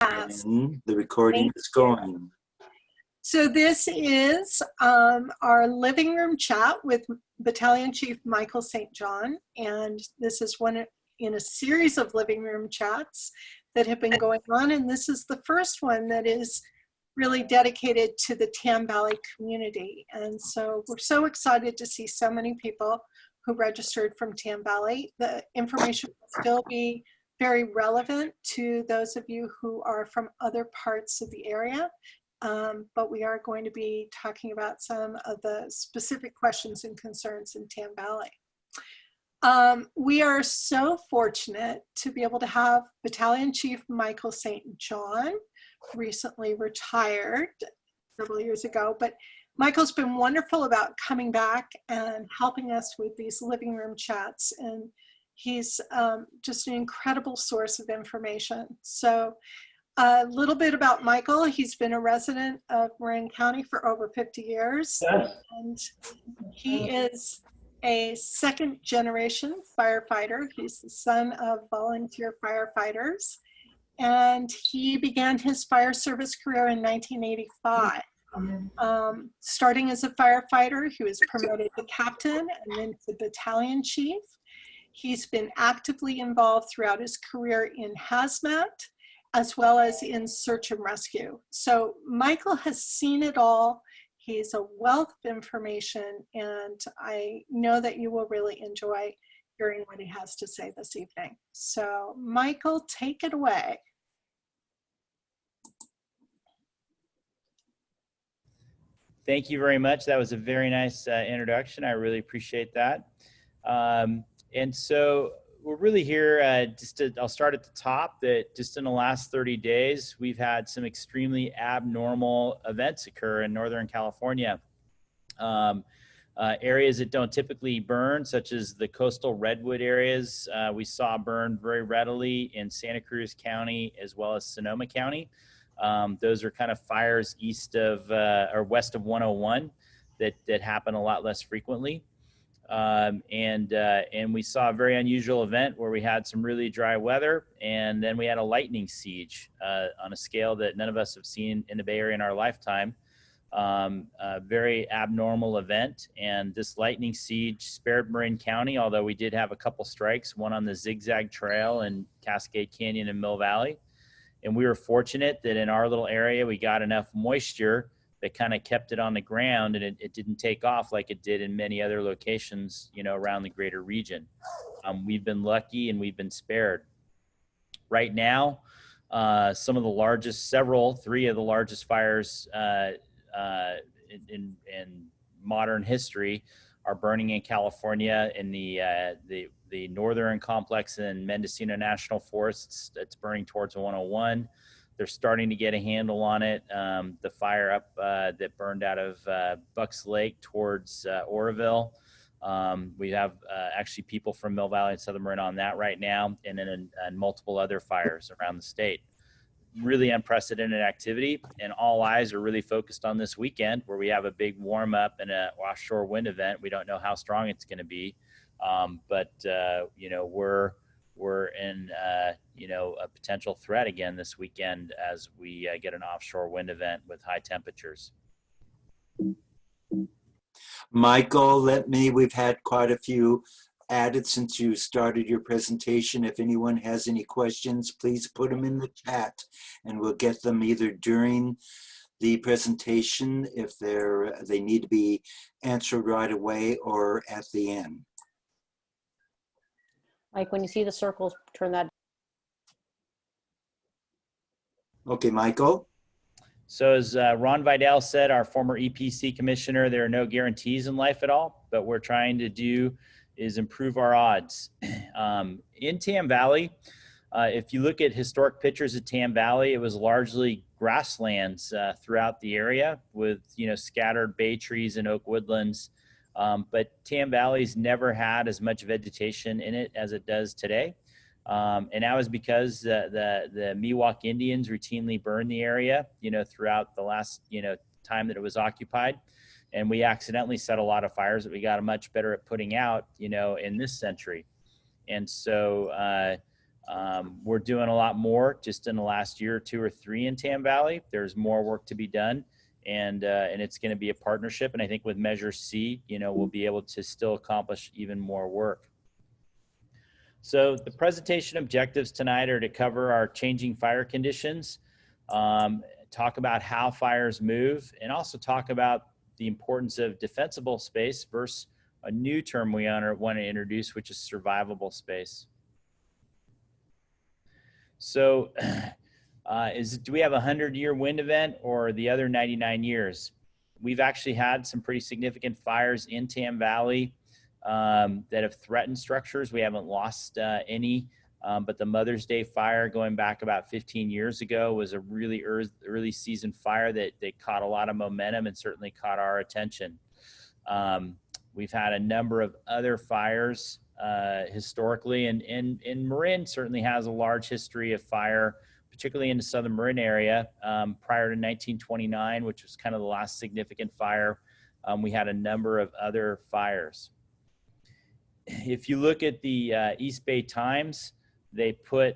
And the recording is going. So this is our living room chat with Battalion Chief Michael St. And this is one in a series of living room chats that have been going on, and this is the first one that is really dedicated to the Tam Valley community. And so we're so excited to see so many people who registered from Tam Valley. The information will still be very relevant to those of you who are from other parts of the area, but we are going to be talking about some of the specific questions and concerns in Tam Valley. We are so fortunate to be able to have Battalion Chief Michael St. Recently retired several years ago, but Michael's been wonderful about coming back and helping us with these living room chats, and he's just an incredible source of information. So a little bit about Michael. He's been a resident of Marin County for over 50 years, and he is a second generation firefighter. He's the son of volunteer firefighters, and he began his fire service career in 1985. Starting as a firefighter, he was promoted to captain and then to battalion chief. He's been actively involved throughout his career in hazmat, as well as in search and rescue. So Michael has seen it all. He's a wealth of information, and I know that you will really enjoy hearing what he has to say this evening. So Michael, take it away. Thank you very much. That was a very nice introduction. I really appreciate that. And so we're really here, I'll start at the top, that just in the last 30 days, we've had some extremely abnormal events occur in Northern California. Areas that don't typically burn, such as the coastal redwood areas, we saw burn very readily in Santa Cruz County as well as Sonoma County. Those are kind of fires east of or west of 101 that happen a lot less frequently. And we saw a very unusual event where we had some really dry weather, and then we had a lightning siege on a scale that none of us have seen in the Bay Area in our lifetime. A very abnormal event, and this lightning siege spared Marin County, although we did have a couple strikes, one on the Zigzag Trail in Cascade Canyon and Mill Valley. And we were fortunate that in our little area, we got enough moisture that kind of kept it on the ground, and it didn't take off like it did in many other locations, you know, around the greater region. We've been lucky and we've been spared. Right now, some of the largest, three of the largest fires in modern history are burning in California in the northern complex in Mendocino National Forests. That's burning towards 101. They're starting to get a handle on it. The fire up that burned out of Bucks Lake towards Oroville. We have actually people from Mill Valley and Southern Marin on that right now, and then multiple other fires around the state. Really unprecedented activity, and all eyes are really focused on this weekend where we have a big warm up and an offshore wind event. We don't know how strong it's going to be, but you know, we're in you know, a potential threat again this weekend as we get an offshore wind event with high temperatures. Michael, we've had quite a few added since you started your presentation. If anyone has any questions, please put them in the chat and we'll get them either during the presentation if they need to be answered right away, or at the end. Mike, when you see the circles, turn that. Okay, Michael. So as Ron Vidal said, our former EPC commissioner, there are no guarantees in life at all, but we're trying to do is improve our odds. In Tam Valley, if you look at historic pictures of Tam Valley, it was largely grasslands throughout the area with, you know, scattered bay trees and oak woodlands. But Tam Valley's never had as much vegetation in it as it does today. And that was because the Miwok Indians routinely burned the area, you know, throughout the last, you know, time that it was occupied. And we accidentally set a lot of fires that we got much better at putting out, you know, in this century. And so We're doing a lot more just in the last year or two or three in Tam Valley. There's more work to be done, and it's going to be a partnership. And I think with Measure C, we'll be able to still accomplish even more work. So the presentation objectives tonight are to cover our changing fire conditions, talk about how fires move, and also talk about the importance of defensible space versus a new term we want to introduce, which is survivable space. So do we have a 100-year wind event or the other 99 years? We've actually had some pretty significant fires in Tam Valley that have threatened structures. We haven't lost any, but the Mother's Day fire going back about 15 years ago was a really early season fire that caught a lot of momentum and certainly caught our attention. We've had a number of other fires historically, and Marin certainly has a large history of fire, particularly in the southern Marin area. Prior to 1929, which was kind of the last significant fire, we had a number of other fires. If you look at the East Bay Times, they put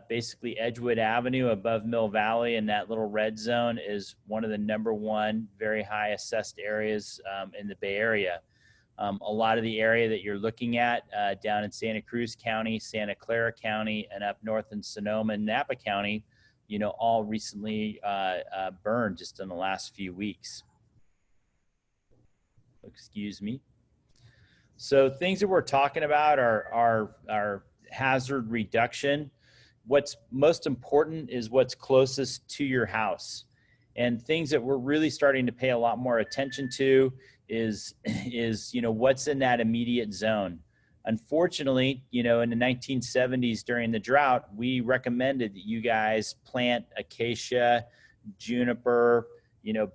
basically Edgewood Avenue above Mill Valley, and that little red zone is one of the #1 very high assessed areas in the Bay Area. A lot of the area that you're looking at down in Santa Cruz County, Santa Clara County, and up north in Sonoma and Napa County, all recently burned just in the last few weeks. Excuse me. So things that we're talking about are hazard reduction. What's most important is what's closest to your house. And things that we're really starting to pay a lot more attention to is what's in that immediate zone. Unfortunately, in the 1970s during the drought, we recommended that you guys plant acacia, juniper,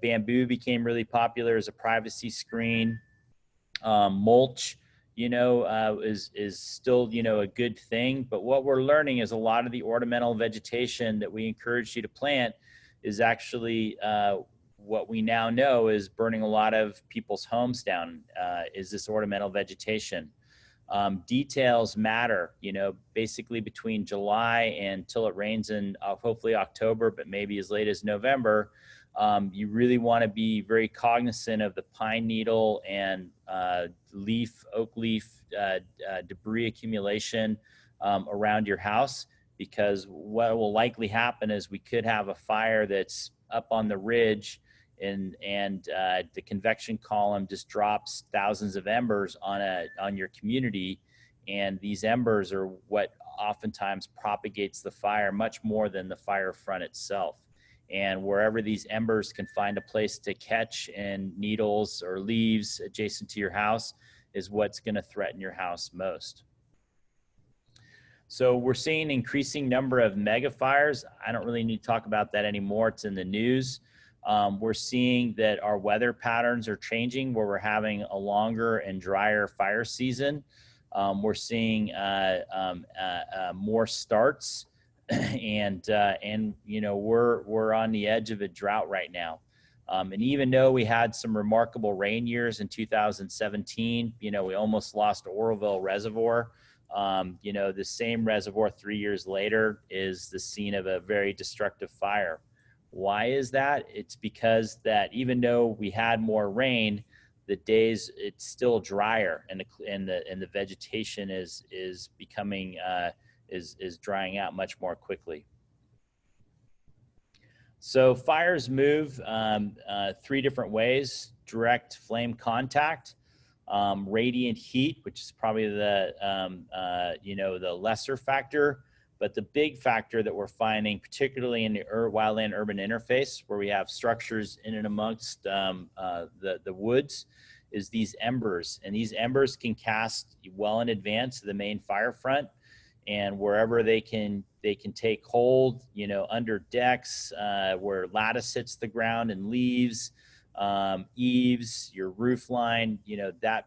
bamboo became really popular as a privacy screen. Mulch, is still, a good thing. But what we're learning is a lot of the ornamental vegetation that we encourage you to plant is actually what we now know is burning a lot of people's homes down, is this ornamental vegetation. Details matter, basically between July until it rains in hopefully October, but maybe as late as November. You really want to be very cognizant of the pine needle and oak leaf debris accumulation around your house, because what will likely happen is we could have a fire that's up on the ridge and the convection column just drops thousands of embers on your community, and these embers are what oftentimes propagates the fire much more than the fire front itself. And wherever these embers can find a place to catch in needles or leaves adjacent to your house is what's going to threaten your house most. So we're seeing increasing number of mega fires. I don't really need to talk about that anymore. It's in the news. We're seeing that our weather patterns are changing, where we're having a longer and drier fire season. We're seeing more starts. And we're on the edge of a drought right now. And even though we had some remarkable rain years in 2017, we almost lost Oroville Reservoir. The same reservoir 3 years later is the scene of a very destructive fire. Why is that? It's because that even though we had more rain, the days it's still drier, and the vegetation is becoming is drying out much more quickly. So fires move 3 different ways: direct flame contact, radiant heat, which is probably the lesser factor, but the big factor that we're finding, particularly in the wildland urban interface, where we have structures in and amongst the woods, is these embers. And these embers can cast well in advance of the main fire front. And wherever they can take hold, under decks, where lattice hits the ground and leaves, eaves, your roof line,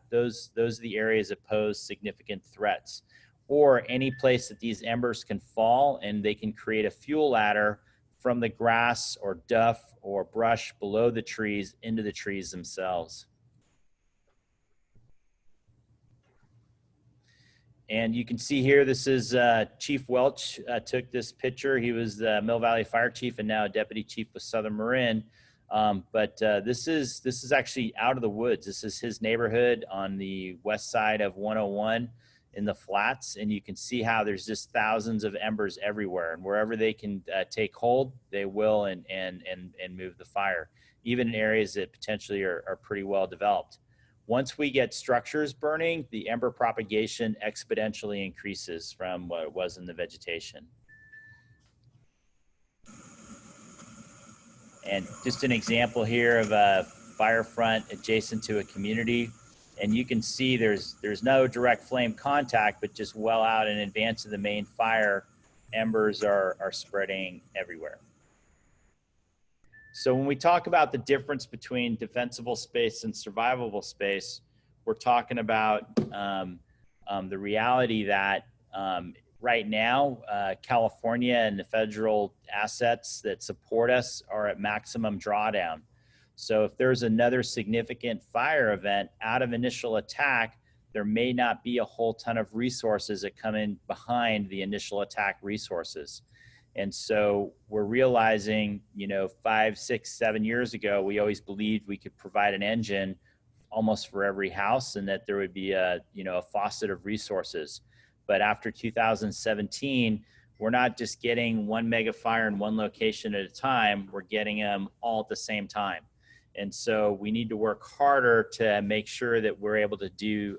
those are the areas that pose significant threats. Or any place that these embers can fall and they can create a fuel ladder from the grass or duff or brush below the trees into the trees themselves. And you can see here, this is Chief Welch took this picture. He was the Mill Valley Fire Chief and now Deputy Chief with Southern Marin. This is actually out of the woods. This is his neighborhood on the west side of 101 in the flats. And you can see how there's just thousands of embers everywhere. And wherever they can take hold, they will and move the fire, even in areas that potentially are pretty well developed. Once we get structures burning, the ember propagation exponentially increases from what it was in the vegetation. And just an example here of a fire front adjacent to a community. And you can see there's no direct flame contact, but just well out in advance of the main fire, embers are spreading everywhere. So when we talk about the difference between defensible space and survivable space, we're talking about the reality that right now, California and the federal assets that support us are at maximum drawdown. So if there's another significant fire event out of initial attack, there may not be a whole ton of resources that come in behind the initial attack resources. And so we're realizing, 5, 6, 7 years ago, we always believed we could provide an engine almost for every house and that there would be a faucet of resources. But after 2017, we're not just getting one mega fire in one location at a time, we're getting them all at the same time. And so we need to work harder to make sure that we're able to do,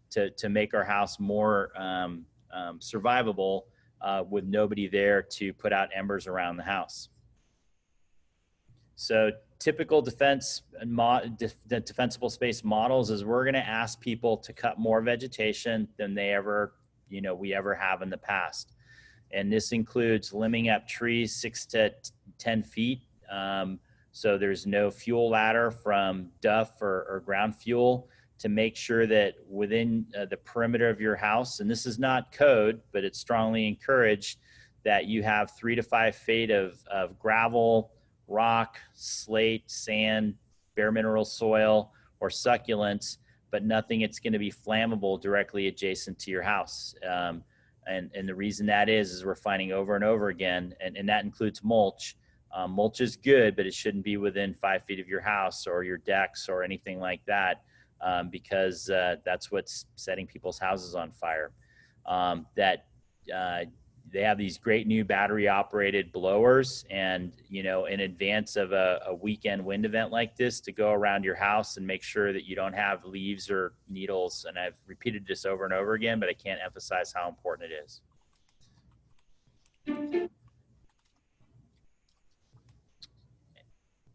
to make our house more survivable with nobody there to put out embers around the house. So typical defensible space models is we're going to ask people to cut more vegetation than they ever, we ever have in the past. And this includes limbing up trees 6 to 10 feet. So there's no fuel ladder from duff or ground fuel, to make sure that within the perimeter of your house, and this is not code, but it's strongly encouraged, that you have 3 to 5 feet of gravel, rock, slate, sand, bare mineral soil, or succulents, but nothing that's going to be flammable directly adjacent to your house. And the reason that is we're finding over and over again, and that includes mulch. Mulch is good, but it shouldn't be within 5 feet of your house or your decks or anything like that. Because that's what's setting people's houses on fire. They have these great new battery operated blowers, and in advance of a weekend wind event like this, to go around your house and make sure that you don't have leaves or needles. And I've repeated this over and over again, but I can't emphasize how important it is.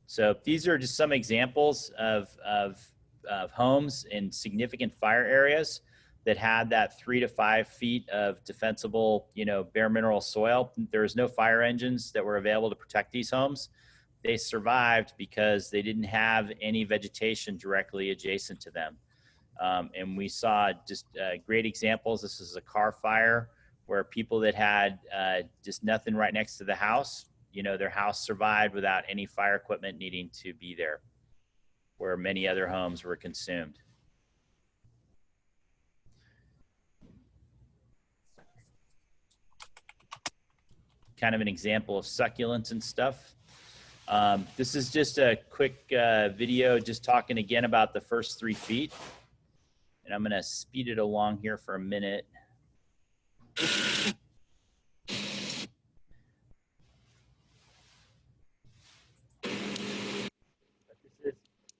So these are just some examples of homes in significant fire areas that had that 3 to 5 feet of defensible, bare mineral soil. There was no fire engines that were available to protect these homes. They survived because they didn't have any vegetation directly adjacent to them. And we saw just great examples. This is a car fire where people that had just nothing right next to the house, their house survived without any fire equipment needing to be there, where many other homes were consumed. Kind of an example of succulents and stuff. This is just a quick video just talking again about the first 3 feet. And I'm gonna speed it along here for a minute.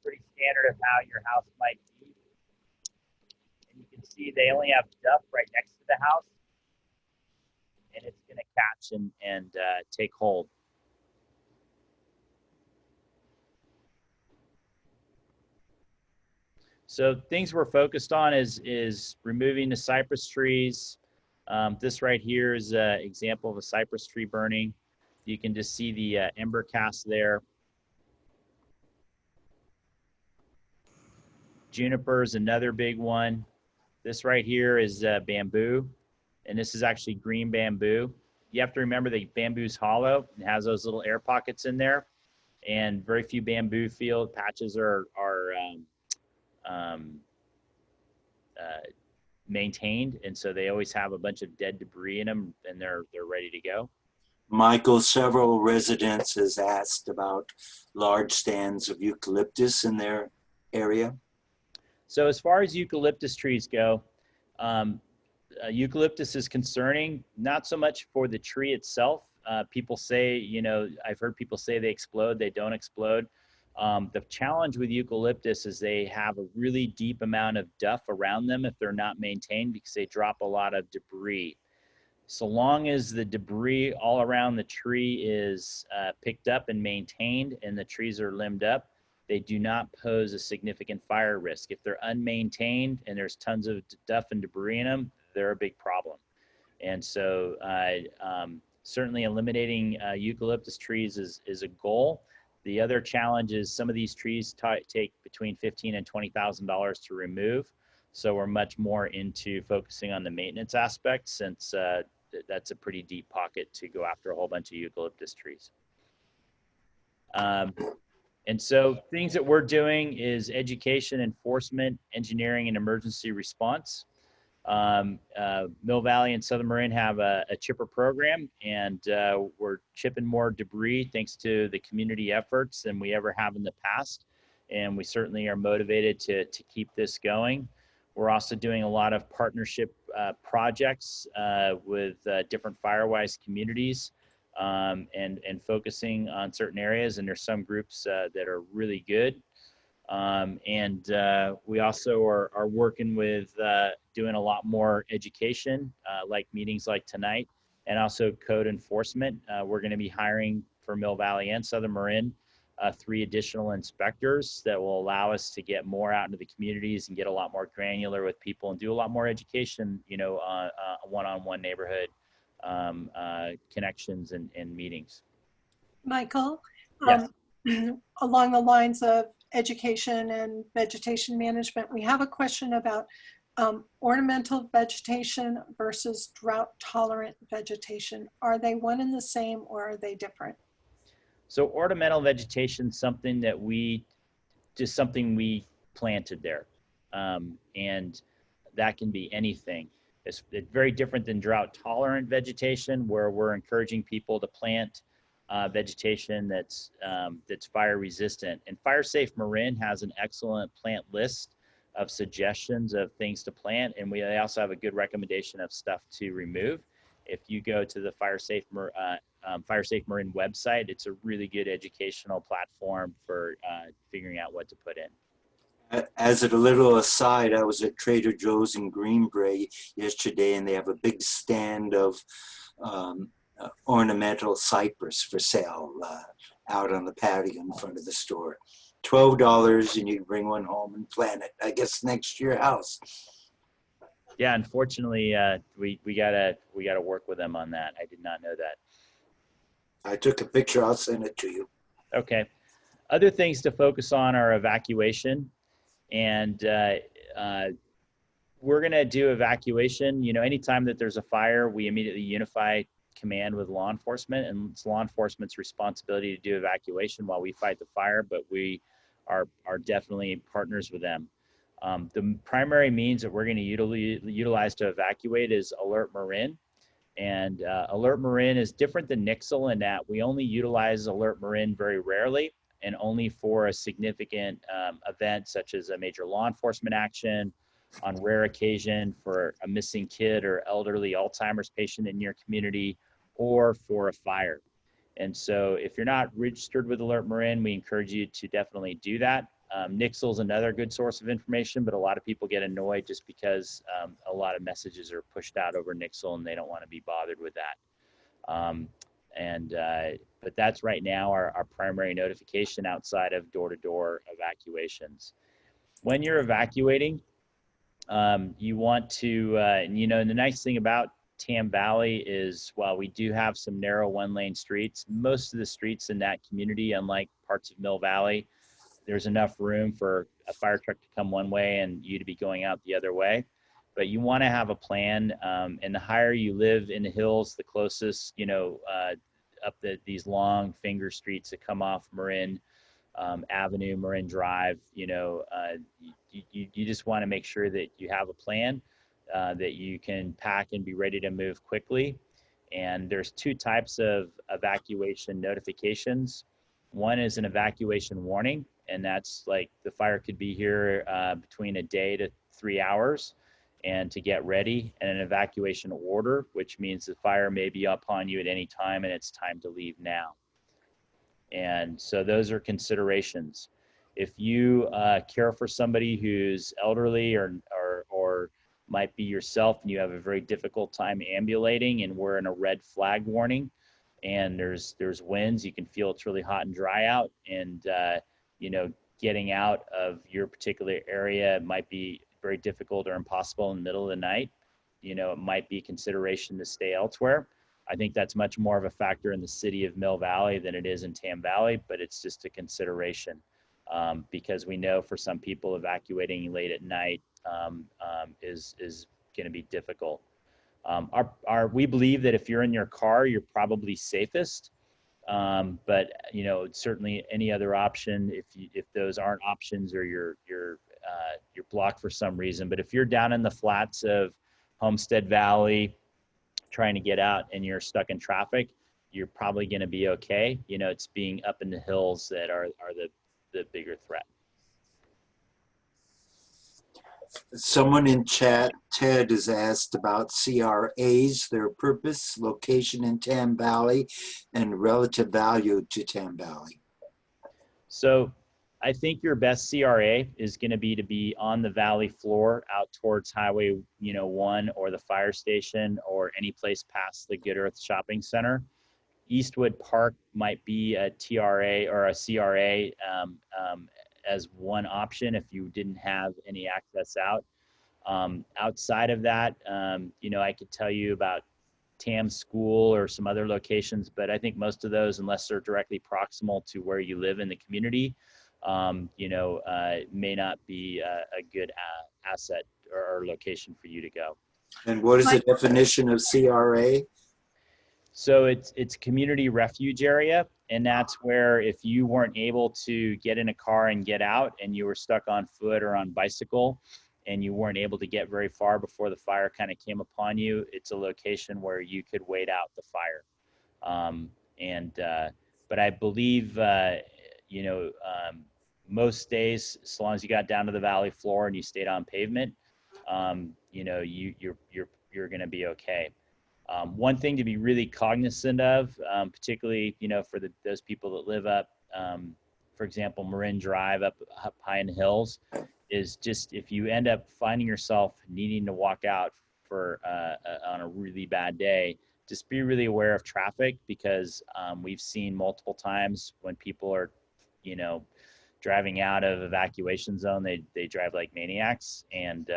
Pretty standard of how your house might be. And you can see they only have duff right next to the house, and it's going to catch and take hold. So things we're focused on is removing the cypress trees. This right here is an example of a cypress tree burning. You can just see the ember cast there. Juniper is another big one. This right here is bamboo, and this is actually green bamboo. You have to remember that bamboo's hollow. It has those little air pockets in there, and very few bamboo field patches are maintained, and so they always have a bunch of dead debris in them, and they're ready to go. Michael, several residents has asked about large stands of eucalyptus in their area. So as far as eucalyptus trees go, eucalyptus is concerning, not so much for the tree itself. People say, you know, I've heard people say they explode, they don't explode. The challenge with eucalyptus is they have a really deep amount of duff around them if they're not maintained, because they drop a lot of debris. So long as the debris all around the tree is picked up and maintained and the trees are limbed up, they do not pose a significant fire risk. If they're unmaintained and there's tons of duff and debris in them, they're a big problem. And so certainly eliminating eucalyptus trees is a goal. The other challenge is some of these trees take between $15,000 and $20,000 to remove. So we're much more into focusing on the maintenance aspect, since that's a pretty deep pocket to go after a whole bunch of eucalyptus trees. And so things that we're doing is education, enforcement, engineering, and emergency response. Mill Valley and Southern Marin have a chipper program, and we're chipping more debris thanks to the community efforts than we ever have in the past. And we certainly are motivated to keep this going. We're also doing a lot of partnership projects with different Firewise communities, and focusing on certain areas. And there's some groups that are really good. We also are working with doing a lot more education, like meetings like tonight, and also code enforcement. We're going to be hiring for Mill Valley and Southern Marin 3 additional inspectors that will allow us to get more out into the communities and get a lot more granular with people and do a lot more education, you know, one-on-one neighborhood connections and meetings. Michael, Yes. Along the lines of education and vegetation management, we have a question about ornamental vegetation versus drought-tolerant vegetation. Are they one and the same, or are they different? So ornamental vegetation, something that we planted there. And that can be anything. It's very different than drought-tolerant vegetation, where we're encouraging people to plant vegetation that's fire resistant. And Fire Safe Marin has an excellent plant list of suggestions of things to plant, and they also have a good recommendation of stuff to remove. If you go to the Fire Safe Marin website, it's a really good educational platform for figuring out what to put in. As a little aside, I was at Trader Joe's in Greenbrae yesterday, and they have a big stand of ornamental cypress for sale out on the patio in front of the store. $12, and you can bring one home and plant it, I guess, next to your house. Yeah, unfortunately, we gotta work with them on that. I did not know that. I took a picture. I'll send it to you. Okay. Other things to focus on are evacuation, and we're gonna do evacuation. You know, anytime that there's a fire, we immediately unify command with law enforcement, and it's law enforcement's responsibility to do evacuation while we fight the fire, but we are definitely partners with them. The primary means that we're going to utilize to evacuate is Alert Marin. And Alert Marin is different than Nixle in that we only utilize Alert Marin very rarely, and only for a significant event such as a major law enforcement action, on rare occasion for a missing kid or elderly Alzheimer's patient in your community, or for a fire. And so if you're not registered with Alert Marin, we encourage you to definitely do that. Nixle is another good source of information, but a lot of people get annoyed just because a lot of messages are pushed out over Nixle and they don't want to be bothered with that. But that's right now our primary notification outside of door-to-door evacuations. When you're evacuating, you want to, and you know, the nice thing about Tam Valley is, while we do have some narrow one-lane streets, most of the streets in that community, unlike parts of Mill Valley, there's enough room for a fire truck to come one way and you to be going out the other way. But you want to have a plan, and the higher you live in the hills, the closest, you know, up these long finger streets that come off Marin Avenue, Marin Drive, you know, you just want to make sure that you have a plan. that you can pack and be ready to move quickly. And there's two types of evacuation notifications. One is an evacuation warning, and that's like the fire could be here between a day to 3 hours and to get ready, and an evacuation order, which means the fire may be upon you at any time and it's time to leave now. And so those are considerations. If you care for somebody who's elderly or might be yourself and you have a very difficult time ambulating and we're in a red flag warning and there's winds, you can feel it's really hot and dry out, and you know, getting out of your particular area might be very difficult or impossible in the middle of the night. You know, it might be a consideration to stay elsewhere. I think that's much more of a factor in the city of Mill Valley than it is in Tam Valley, but it's just a consideration because we know for some people evacuating late at night is going to be difficult. We believe that if you're in your car, you're probably safest. But you know, certainly any other option, if those aren't options or you're blocked for some reason. But if you're down in the flats of Homestead Valley trying to get out and you're stuck in traffic, you're probably going to be okay. You know, it's being up in the hills that are the bigger threat. Someone in chat, Ted, has asked about CRAs, their purpose, location in Tam Valley, and relative value to Tam Valley. So I think your best CRA is going to be on the valley floor out towards Highway 1 or the fire station or any place past the Good Earth Shopping Center. Eastwood Park might be a TRA or a CRA as one option if you didn't have any access out. Outside of that, you know, I could tell you about Tam School or some other locations, but I think most of those, unless they're directly proximal to where you live in the community, you know, may not be a good asset or location for you to go. And what is the definition of CRA? So it's community refuge area, and that's where if you weren't able to get in a car and get out and you were stuck on foot or on bicycle and you weren't able to get very far before the fire kind of came upon you, it's a location where you could wait out the fire. But I believe, you know, most days, as long as you got down to the valley floor and you stayed on pavement, you know, you're going to be okay. One thing to be really cognizant of, particularly, you know, for those people that live up, for example, Marin Drive up high in the hills, is just if you end up finding yourself needing to walk out for on a really bad day, just be really aware of traffic, because we've seen multiple times when people are, you know, driving out of evacuation zone, they drive like maniacs, and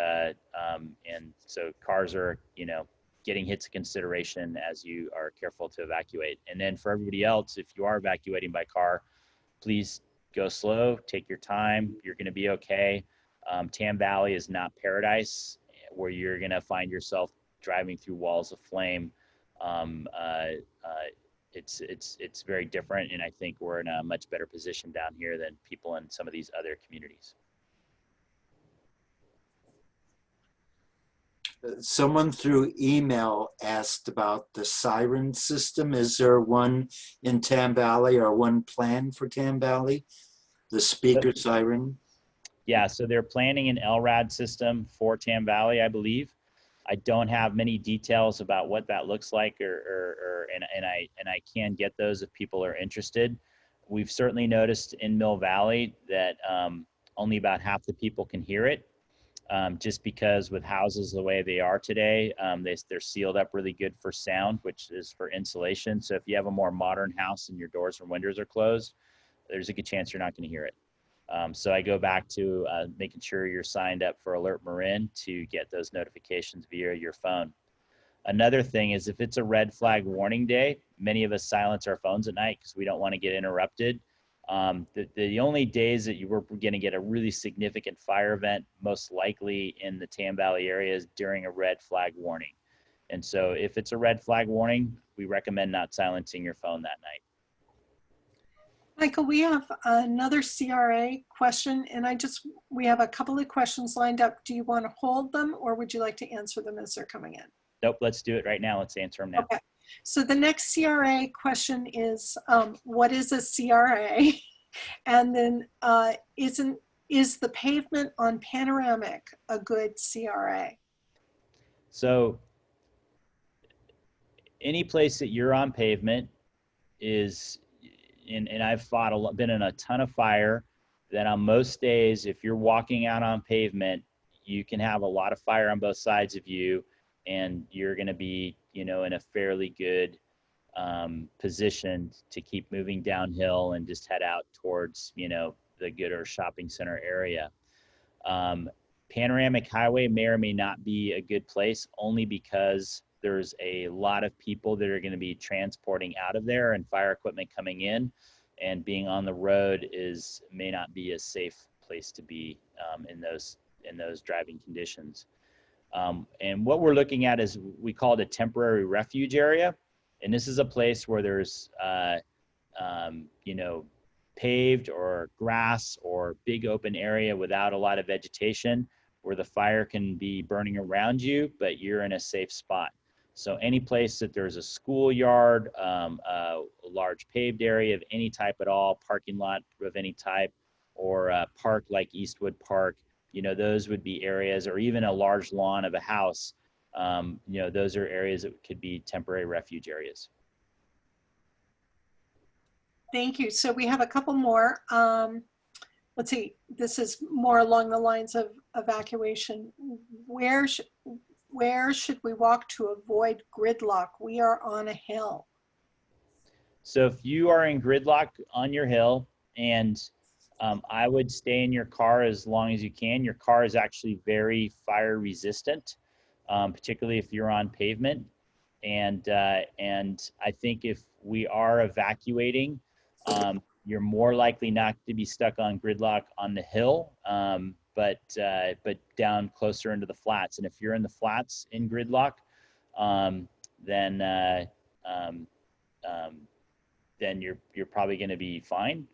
so cars are, you know, getting hits of consideration as you are careful to evacuate. And then for everybody else, if you are evacuating by car, please go slow, take your time, you're gonna be okay. Tam Valley is not paradise where you're gonna find yourself driving through walls of flame. It's very different, and I think we're in a much better position down here than people in some of these other communities. Someone through email asked about the siren system. Is there one in Tam Valley or one planned for Tam Valley? The speaker siren? Yeah, so they're planning an LRAD system for Tam Valley, I believe. I don't have many details about what that looks like, and I can get those if people are interested. We've certainly noticed in Mill Valley that only about half the people can hear it. Just because with houses the way they are today, they're sealed up really good for sound, which is for insulation. So if you have a more modern house and your doors and windows are closed, there's a good chance you're not going to hear it. So I go back to making sure you're signed up for Alert Marin to get those notifications via your phone. Another thing is if it's a red flag warning day, many of us silence our phones at night because we don't want to get interrupted. The only days that you were going to get a really significant fire event, most likely in the Tam Valley area, is during a red flag warning. And so if it's a red flag warning, we recommend not silencing your phone that night. Michael, we have another CRA question, and we have a couple of questions lined up. Do you want to hold them, or would you like to answer them as they're coming in? Nope, let's do it right now. Let's answer them now. Okay. So the next CRA question is, what is a CRA? And then is the pavement on Panoramic a good CRA? So any place that you're on pavement is, and I've been in a ton of fire, that on most days, if you're walking out on pavement, you can have a lot of fire on both sides of you, and you're going to be, in a fairly good position to keep moving downhill and just head out towards, the Gooder shopping center area. Panoramic Highway may or may not be a good place, only because there's a lot of people that are going to be transporting out of there and fire equipment coming in, and being on the road may not be a safe place to be in those driving conditions. And what we're looking at is, we call it a temporary refuge area. And this is a place where there's, paved or grass or big open area without a lot of vegetation, where the fire can be burning around you, but you're in a safe spot. So any place that there's a schoolyard, a large paved area of any type at all, parking lot of any type, or a park like Eastwood Park, those would be areas, or even a large lawn of a house, those are areas that could be temporary refuge areas. Thank you. So we have a couple more. Let's see, this is more along the lines of evacuation. Where should we walk to avoid gridlock? We are on a hill. So if you are in gridlock on your hill, and I would stay in your car as long as you can. Your car is actually very fire resistant, particularly if you're on pavement. And I think if we are evacuating, you're more likely not to be stuck on gridlock on the hill, but down closer into the flats. And if you're in the flats in gridlock, then you're probably going to be fine.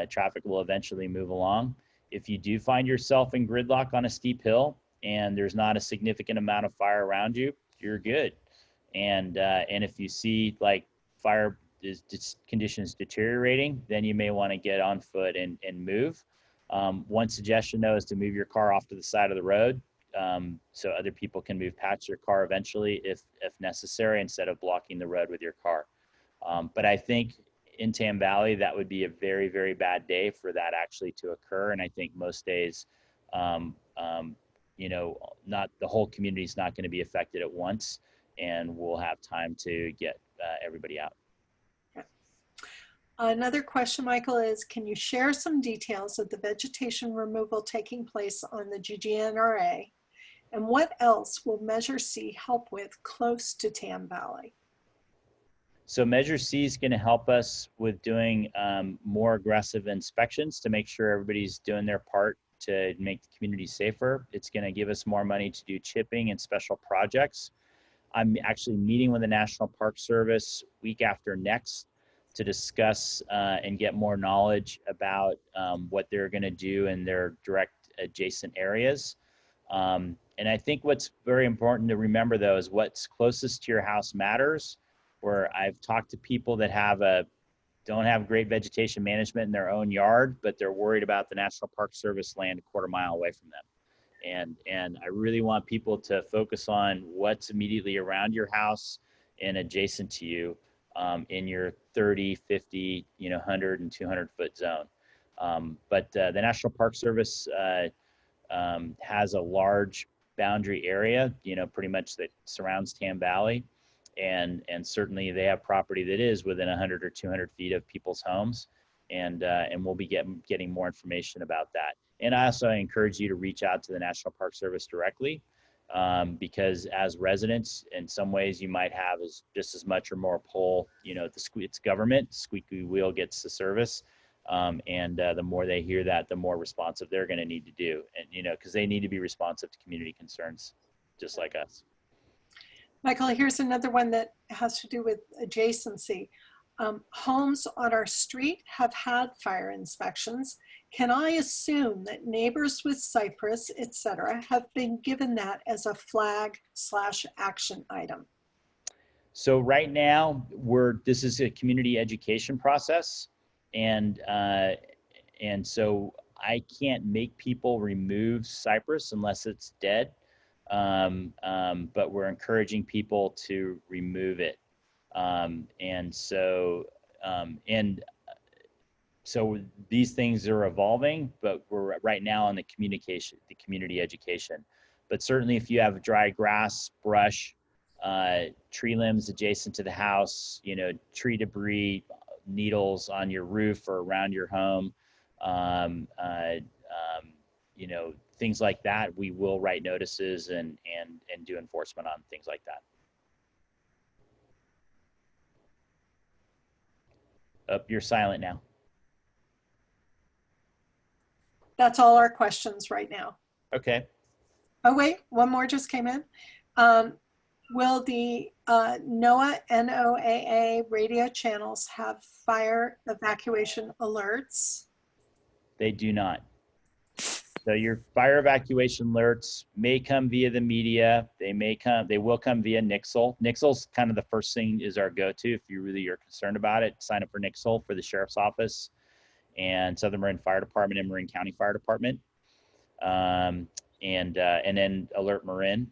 Traffic will eventually move along. If you do find yourself in gridlock on a steep hill and there's not a significant amount of fire around you, you're good. And if you see like fire conditions deteriorating, then you may want to get on foot and move. One suggestion though is to move your car off to the side of the road, so other people can move past your car eventually if necessary, instead of blocking the road with your car. But I think in Tam Valley, that would be a very, very bad day for that actually to occur. And I think most days, not the whole community is not going to be affected at once, and we'll have time to get everybody out. Another question, Michael, is can you share some details of the vegetation removal taking place on the GGNRA? And what else will Measure C help with close to Tam Valley? So Measure C is going to help us with doing more aggressive inspections to make sure everybody's doing their part to make the community safer. It's going to give us more money to do chipping and special projects. I'm actually meeting with the National Park Service week after next to discuss and get more knowledge about what they're going to do in their direct adjacent areas. And I think what's very important to remember though is what's closest to your house matters. Where I've talked to people that don't have great vegetation management in their own yard, but they're worried about the National Park Service land a quarter mile away from them. And I really want people to focus on what's immediately around your house and adjacent to you in your 30, 50, 100 and 200 foot zone. But the National Park Service has a large boundary area, pretty much that surrounds Tam Valley. And certainly they have property that is within 100 or 200 feet of people's homes. And we'll be getting more information about that. And I also encourage you to reach out to the National Park Service directly, because as residents, in some ways you might have just as much or more pull, it's government, squeaky wheel gets the service. And the more they hear that, the more responsive they're going to need to do. And, because they need to be responsive to community concerns, just like us. Michael, here's another one that has to do with adjacency. Homes on our street have had fire inspections. Can I assume that neighbors with cypress, etc., have been given that as a flag/action item? So right now, this is a community education process, and so I can't make people remove cypress unless it's dead, but we're encouraging people to remove it, so these things are evolving, but we're right now on the community education. But certainly, if you have dry grass, brush, tree limbs adjacent to the house, tree debris, needles on your roof or around your home, things like that, we will write notices and do enforcement on things like that. You're silent now. That's all our questions right now. Okay. Oh, wait, one more just came in. Will the NOAA, NOAA radio channels have fire evacuation alerts? They do not. So your fire evacuation alerts may come via the media. They will come via Nixle. Nixle's kind of the first thing is our go-to if you really are concerned about it. Sign up for Nixle for the Sheriff's Office and Southern Marin Fire Department and Marin County Fire Department, and then alert Marin,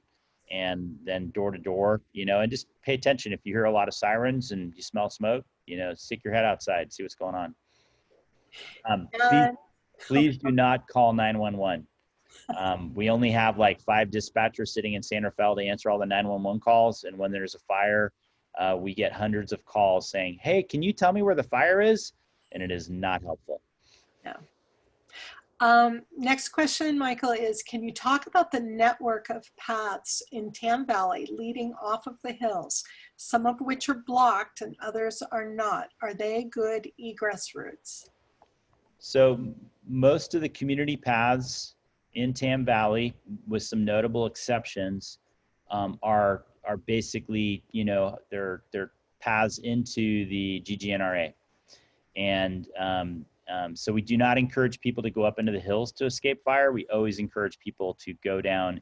and then door to door, and just pay attention. If you hear a lot of sirens and you smell smoke, stick your head outside, see what's going on. Please do not call 911. We only have like 5 dispatchers sitting in San Rafael to answer all the 911 calls, and when there's a fire, we get hundreds of calls saying, "Hey, can you tell me where the fire is?" And it is not helpful. Yeah. Next question, Michael, is can you talk about the network of paths in Tam Valley leading off of the hills, some of which are blocked and others are not? Are they good egress routes? So most of the community paths in Tam Valley, with some notable exceptions, are basically, they're paths into the GGNRA. And so we do not encourage people to go up into the hills to escape fire. We always encourage people to go down,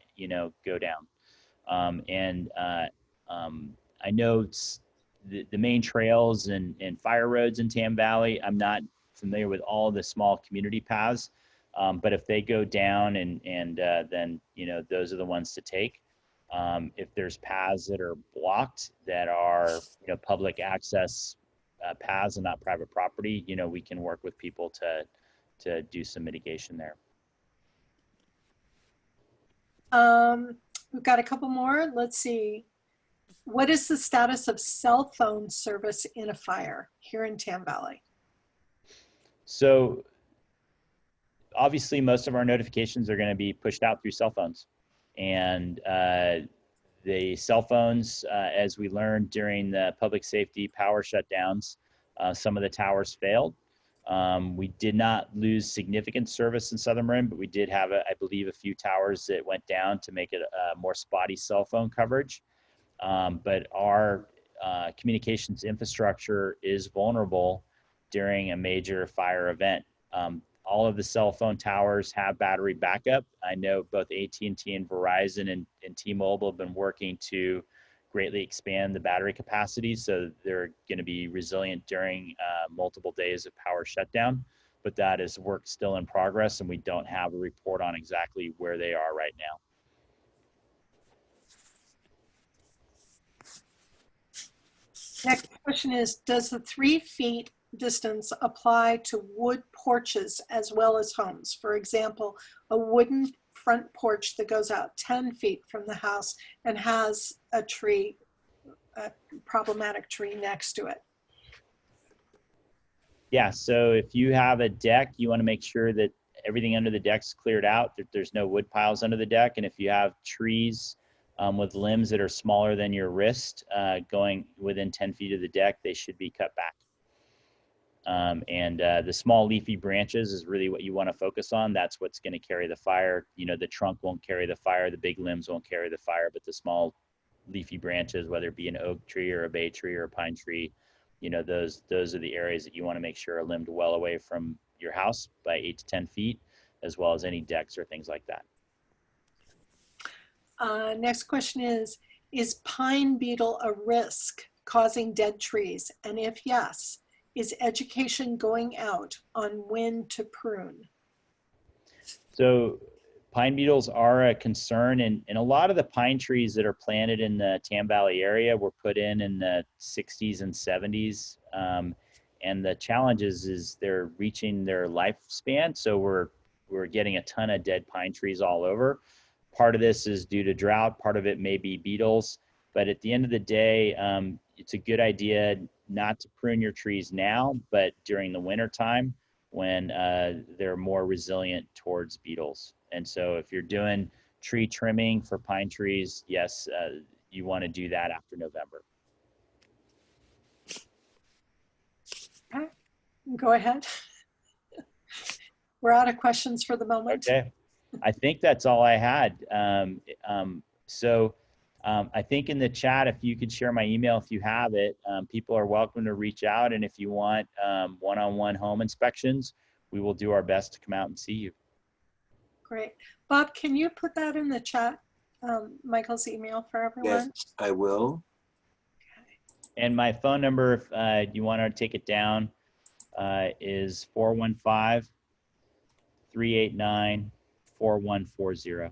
go down. I know the main trails and fire roads in Tam Valley, I'm not familiar with all the small community paths, but if they go down then, those are the ones to take. If there's paths that are blocked that are, public access paths and not private property, we can work with people to do some mitigation there. We've got a couple more. Let's see. What is the status of cell phone service in a fire here in Tam Valley? So obviously most of our notifications are going to be pushed out through cell phones, and the cell phones, as we learned during the public safety power shutdowns, some of the towers failed. We did not lose significant service in Southern Marin, but we did have, I believe, a few towers that went down to make it a more spotty cell phone coverage. But our communications infrastructure is vulnerable during a major fire event. All of the cell phone towers have battery backup. I know both AT&T and Verizon and T-Mobile have been working to greatly expand the battery capacity, so they're going to be resilient during multiple days of power shutdown. But that is work still in progress, and we don't have a report on exactly where they are right now. Next question is, does the 3 feet distance apply to wood porches as well as homes? For example, a wooden front porch that goes out 10 feet from the house and has a tree, a problematic tree next to it. Yeah, so if you have a deck, you want to make sure that everything under the deck's cleared out, that there's no wood piles under the deck. And if you have trees with limbs that are smaller than your wrist going within 10 feet of the deck, they should be cut back. The small leafy branches is really what you want to focus on. That's what's going to carry the fire. The trunk won't carry the fire, the big limbs won't carry the fire, but the small leafy branches, whether it be an oak tree or a bay tree or a pine tree, you know, those are the areas that you want to make sure are limbed well away from your house by 8 to 10 feet, as well as any decks or things like that. Next question is pine beetle a risk causing dead trees? And if yes, is education going out on when to prune? So pine beetles are a concern, and a lot of the pine trees that are planted in the Tam Valley area were put in the 60s and 70s. And the challenge is they're reaching their lifespan. So we're getting a ton of dead pine trees all over. Part of this is due to drought. Part of it may be beetles. But at the end of the day, it's a good idea not to prune your trees now, but during the winter time when they're more resilient towards beetles. And so if you're doing tree trimming for pine trees, yes, you want to do that after November. Okay, go ahead. We're out of questions for the moment. Okay, I think that's all I had. I think in the chat, if you could share my email if you have it, people are welcome to reach out. And if you want one-on-one home inspections, we will do our best to come out and see you. Great. Bob, can you put that in the chat, Michael's email for everyone? Yes, I will. And my phone number, if you want to take it down, is 415-389-4140.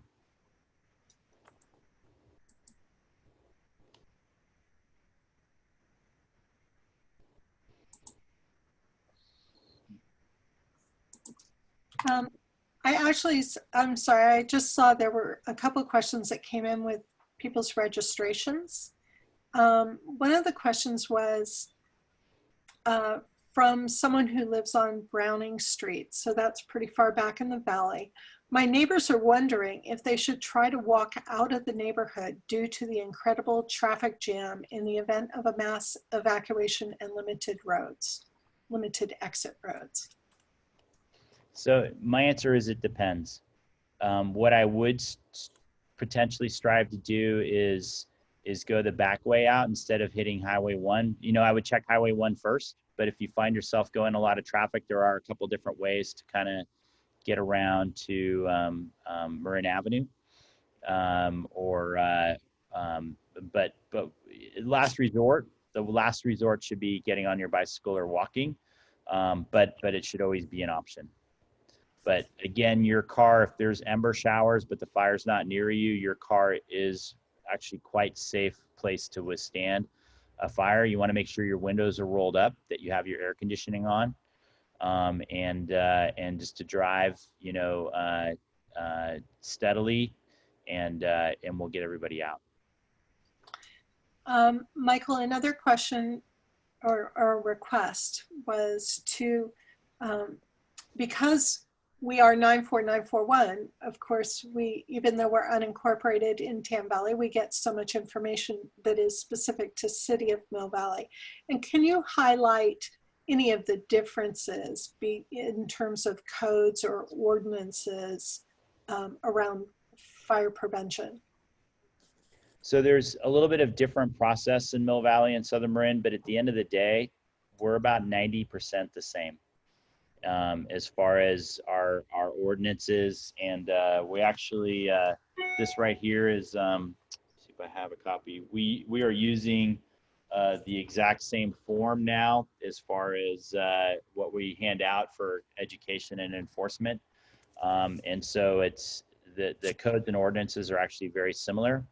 I'm sorry, I just saw there were a couple of questions that came in with people's registrations. One of the questions was from someone who lives on Browning Street, so that's pretty far back in the valley. My neighbors are wondering if they should try to walk out of the neighborhood due to the incredible traffic jam in the event of a mass evacuation and limited exit roads. So my answer is it depends. What I would potentially strive to do is go the back way out instead of hitting Highway 1. You know, I would check Highway 1 first, but if you find yourself going a lot of traffic, there are a couple different ways to kind of get around to Marin Avenue. But last resort, the last resort should be getting on your bicycle or walking, but it should always be an option. But again, your car, if there's ember showers, but the fire's not near you, your car is actually quite safe place to withstand a fire. You want to make sure your windows are rolled up, that you have your air conditioning on, and just to drive, you know, steadily, and we'll get everybody out. Michael, another question or request was to, because we are 94941, of course, even though we're unincorporated in Tam Valley, we get so much information that is specific to City of Mill Valley. And can you highlight any of the differences in terms of codes or ordinances around fire prevention? So there's a little bit of different process in Mill Valley and Southern Marin, but at the end of the day, we're about 90% the same. As far as our ordinances, and we actually, this right here is, see if I have a copy. We are using the exact same form now as far as what we hand out for education and enforcement. And so it's the codes and ordinances are actually very similar.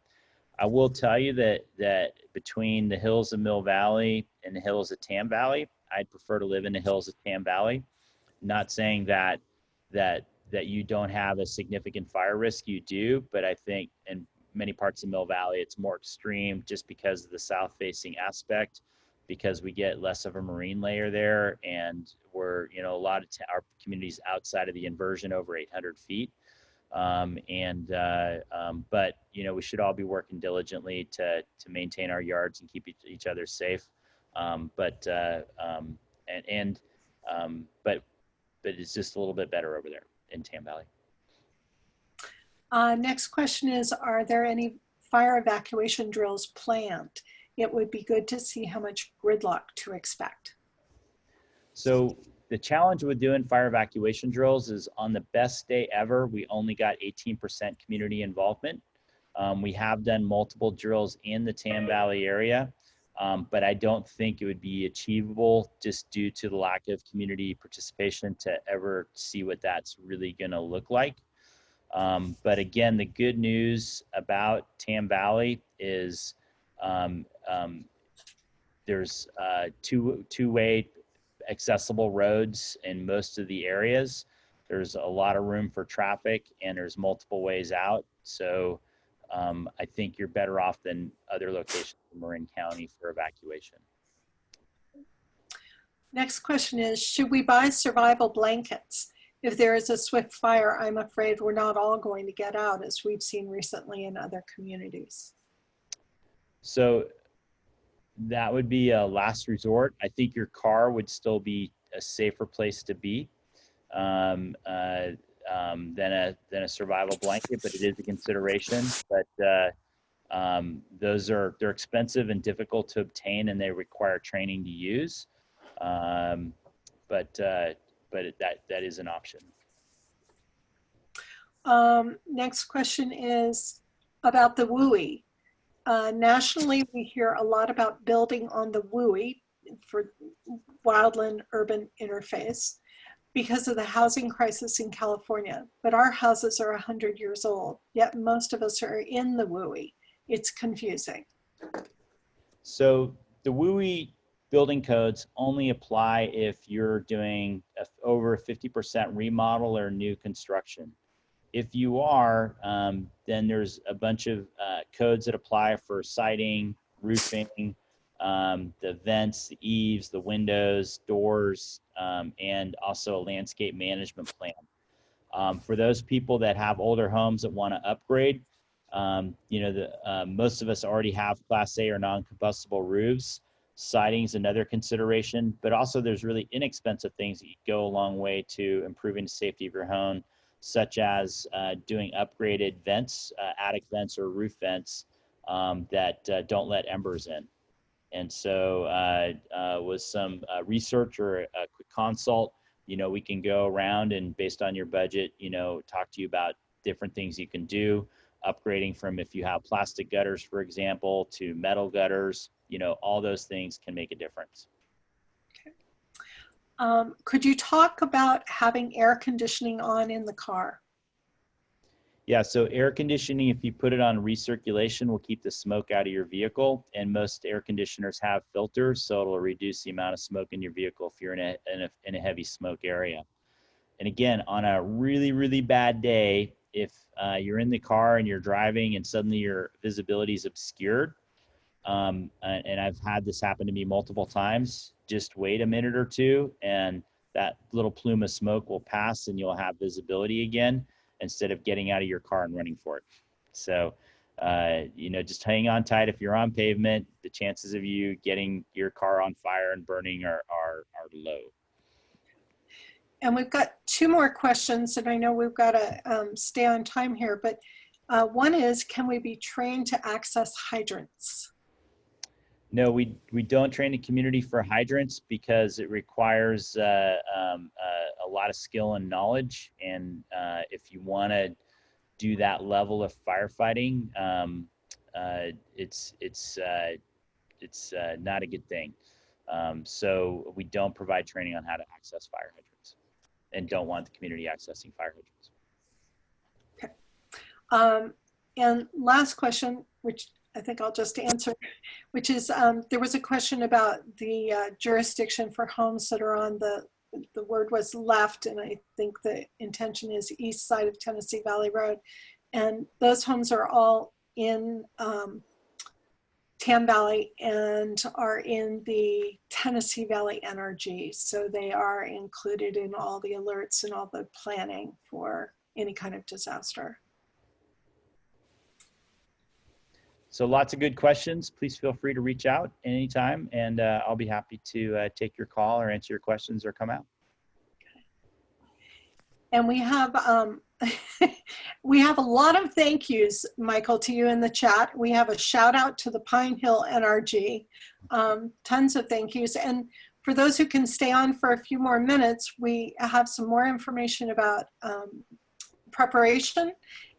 I will tell you that between the hills of Mill Valley and the hills of Tam Valley, I'd prefer to live in the hills of Tam Valley. Not saying that you don't have a significant fire risk, you do, but I think in many parts of Mill Valley, it's more extreme just because of the south-facing aspect, because we get less of a marine layer there, and we're, you know, a lot of our communities outside of the inversion over 800 feet. But, you know, we should all be working diligently to maintain our yards and keep each other safe. But it's just a little bit better over there in Tam Valley. Next question is, are there any fire evacuation drills planned? it would be good to see how much gridlock to expect. So the challenge with doing fire evacuation drills is on the best day ever, we only got 18% community involvement. We have done multiple drills in the Tam Valley area, but I don't think it would be achievable just due to the lack of community participation to ever see what that's really gonna look like. But again, the good news about Tam Valley is there's two-way accessible roads in most of the areas. There's a lot of room for traffic and there's multiple ways out. So I think you're better off than other locations in Marin County for evacuation. Next question is, should we buy survival blankets? If there is a swift fire, I'm afraid we're not all going to get out, as we've seen recently in other communities. So that would be a last resort. I think your car would still be a safer place to be than a survival blanket, but it is a consideration. But they're expensive and difficult to obtain, and they require training to use. But that is an option. Next question is about the WUI. Nationally, we hear a lot about building on the WUI for wildland urban interface because of the housing crisis in California. But our houses are 100 years old, yet most of us are in the WUI. It's confusing. So the WUI building codes only apply if you're doing over 50% remodel or new construction. If you are, then there's a bunch of codes that apply for siding, roofing, the vents, the eaves, the windows, doors, and also a landscape management plan. For those people that have older homes that want to upgrade, most of us already have Class A or non-combustible roofs. Siding is another consideration, but also there's really inexpensive things that go a long way to improving the safety of your home, such as doing upgraded vents, attic vents or roof vents that don't let embers in. And so with some research or a quick consult, we can go around and based on your budget, talk to you about different things you can do, upgrading from if you have plastic gutters, for example, to metal gutters, all those things can make a difference. Could you talk about having air conditioning on in the car? Yeah, so air conditioning, if you put it on recirculation, will keep the smoke out of your vehicle. And most air conditioners have filters, so it'll reduce the amount of smoke in your vehicle if you're in a heavy smoke area. And again, on a really, really bad day, if you're in the car and you're driving and suddenly your visibility is obscured, and I've had this happen to me multiple times, just wait a minute or two and that little plume of smoke will pass and you'll have visibility again instead of getting out of your car and running for it. So, just hang on tight. If you're on pavement, the chances of you getting your car on fire and burning are low. And we've got two more questions, and I know we've got to stay on time here, but one is, can we be trained to access hydrants? No, we don't train the community for hydrants because it requires a lot of skill and knowledge. And if you want to do that level of firefighting, it's not a good thing. So we don't provide training on how to access fire hydrants and don't want the community accessing fire hydrants. Okay. And last question, which I think I'll just answer, which is there was a question about the jurisdiction for homes that are on the word was left, and I think the intention is east side of Tennessee Valley Road. And those homes are all in Tam Valley and are in the Tennessee Valley NRGs. So they are included in all the alerts and all the planning for any kind of disaster. So lots of good questions. Please feel free to reach out anytime, and I'll be happy to take your call or answer your questions or come out. And we have a we have a lot of thank yous, Michael, to you in the chat. We have a shout out to the Pine Hill NRG. Tons of thank yous. And for those who can stay on for a few more minutes, we have some more information about preparation.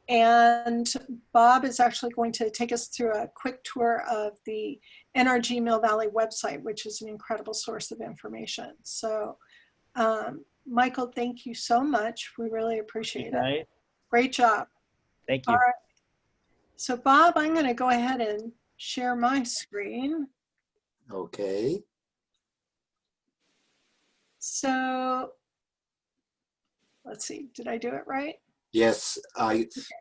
And Bob is actually going to take us through a quick tour of the NRG Mill Valley website, which is an incredible source of information. So Michael, thank you so much. We really appreciate it. Great job. Thank you. All right. So Bob, I'm going to go ahead and share my screen. Okay. So let's see, did I do it right? Yes,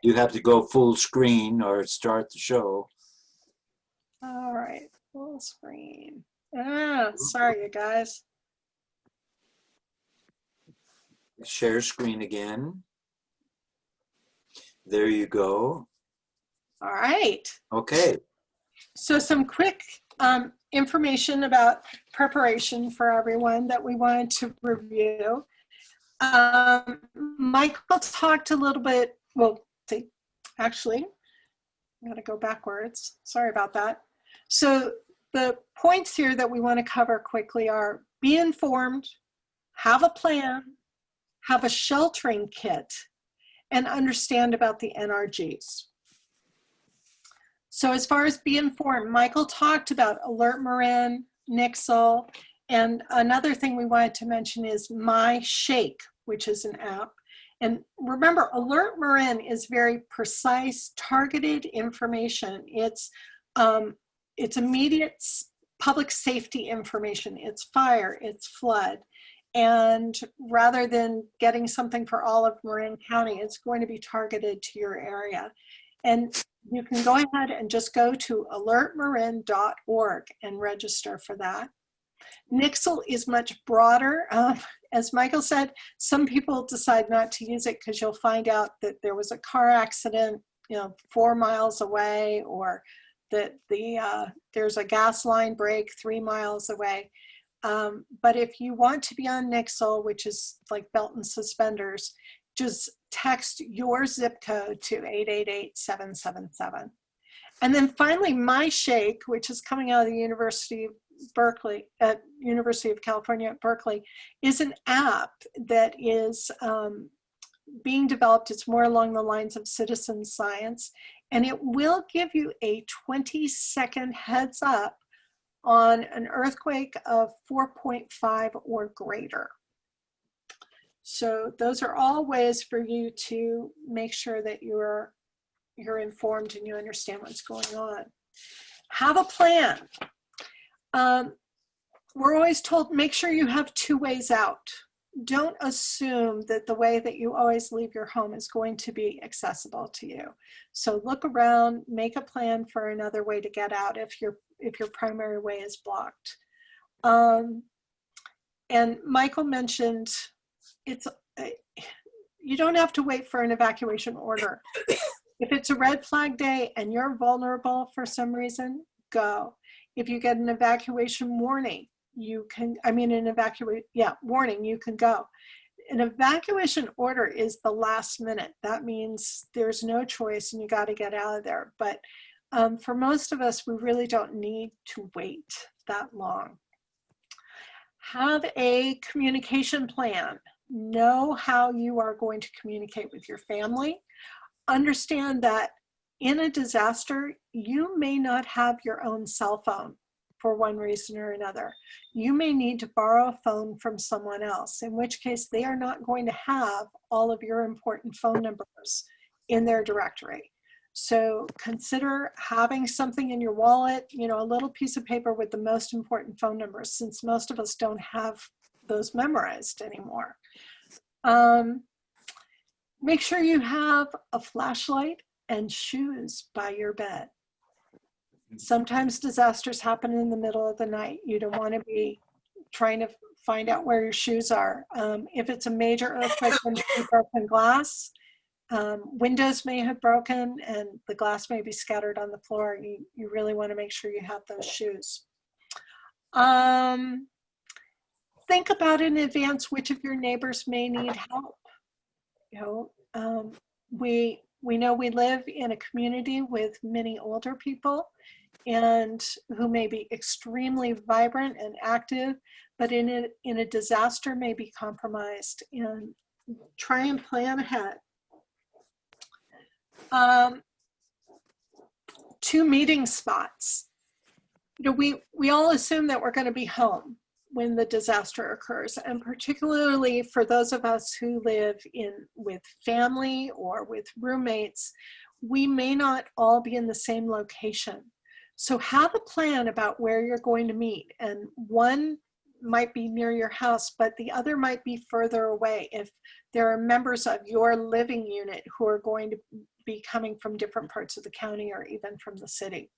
you have to go full screen or start the show. All right, full screen. Sorry, you guys. Share screen again. There you go. All right. Okay. So some quick information about preparation for everyone that we wanted to review. Michael talked a little bit, well, actually, I'm going to go backwards. Sorry about that. So the points here that we want to cover quickly are be informed, have a plan, have a sheltering kit, and understand about the NRGs. So as far as be informed, Michael talked about Alert Marin, Nixle, and another thing we wanted to mention is My Shake, which is an app. And remember, Alert Marin is very precise, targeted information. It's immediate public safety information. It's fire, it's flood. And rather than getting something for all of Marin County, it's going to be targeted to your area. And you can go ahead and just go to alertmarin.org and register for that. Nixle is much broader. As Michael said, some people decide not to use it because you'll find out that there was a car accident, 4 miles away, or that there's a gas line break 3 miles away. But if you want to be on Nixle, which is like belt and suspenders, just text your zip code to 888-777. And then finally, My Shake, which is coming out of the University of California at Berkeley, is an app that is being developed. It's more along the lines of citizen science, and it will give you a 20-second heads up on an earthquake of 4.5 or greater. So those are all ways for you to make sure that you're informed and you understand what's going on. Have a plan. We're always told, make sure you have 2 ways out. Don't assume that the way that you always leave your home is going to be accessible to you. So look around, make a plan for another way to get out if your primary way is blocked. And Michael mentioned you don't have to wait for an evacuation order. If it's a red flag day and you're vulnerable for some reason, go. If you get an evacuation warning, you can, warning, you can go. An evacuation order is the last minute. That means there's no choice and you got to get out of there. But for most of us, we really don't need to wait that long. Have a communication plan. Know how you are going to communicate with your family. Understand that in a disaster, you may not have your own cell phone for one reason or another. You may need to borrow a phone from someone else, in which case they are not going to have all of your important phone numbers in their directory. So consider having something in your wallet, a little piece of paper with the most important phone numbers, since most of us don't have those memorized anymore. Make sure you have a flashlight and shoes by your bed. Sometimes disasters happen in the middle of the night. You don't want to be trying to find out where your shoes are. If it's a major earthquake, there may be broken glass. Windows may have broken and the glass may be scattered on the floor. You really want to make sure you have those shoes. Think about in advance which of your neighbors may need help. We know we live in a community with many older people and who may be extremely vibrant and active, but in a disaster may be compromised, and try and plan ahead. 2 meeting spots. You know, we all assume that we're going to be home when the disaster occurs, and particularly for those of us who live with family or with roommates, we may not all be in the same location. So have a plan about where you're going to meet, and one might be near your house, but the other might be further away if there are members of your living unit who are going to be coming from different parts of the county or even from the city.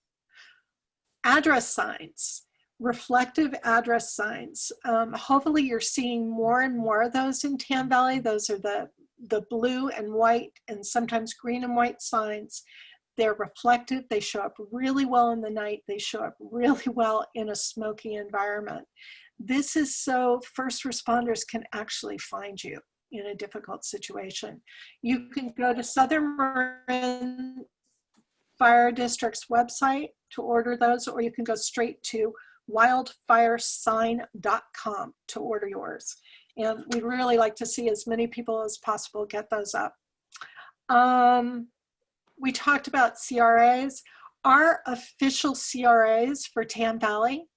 Address signs, reflective address signs. Hopefully you're seeing more and more of those in Tam Valley. Those are the blue and white and sometimes green and white signs. They're reflective. They show up really well in the night. They show up really well in a smoky environment. This is so first responders can actually find you in a difficult situation. You can go to Southern Marin Fire District's website to order those, or you can go straight to wildfiresign.com to order yours. And we'd really like to see as many people as possible get those up. We talked about CRAs. Our official CRAs for Tam Valley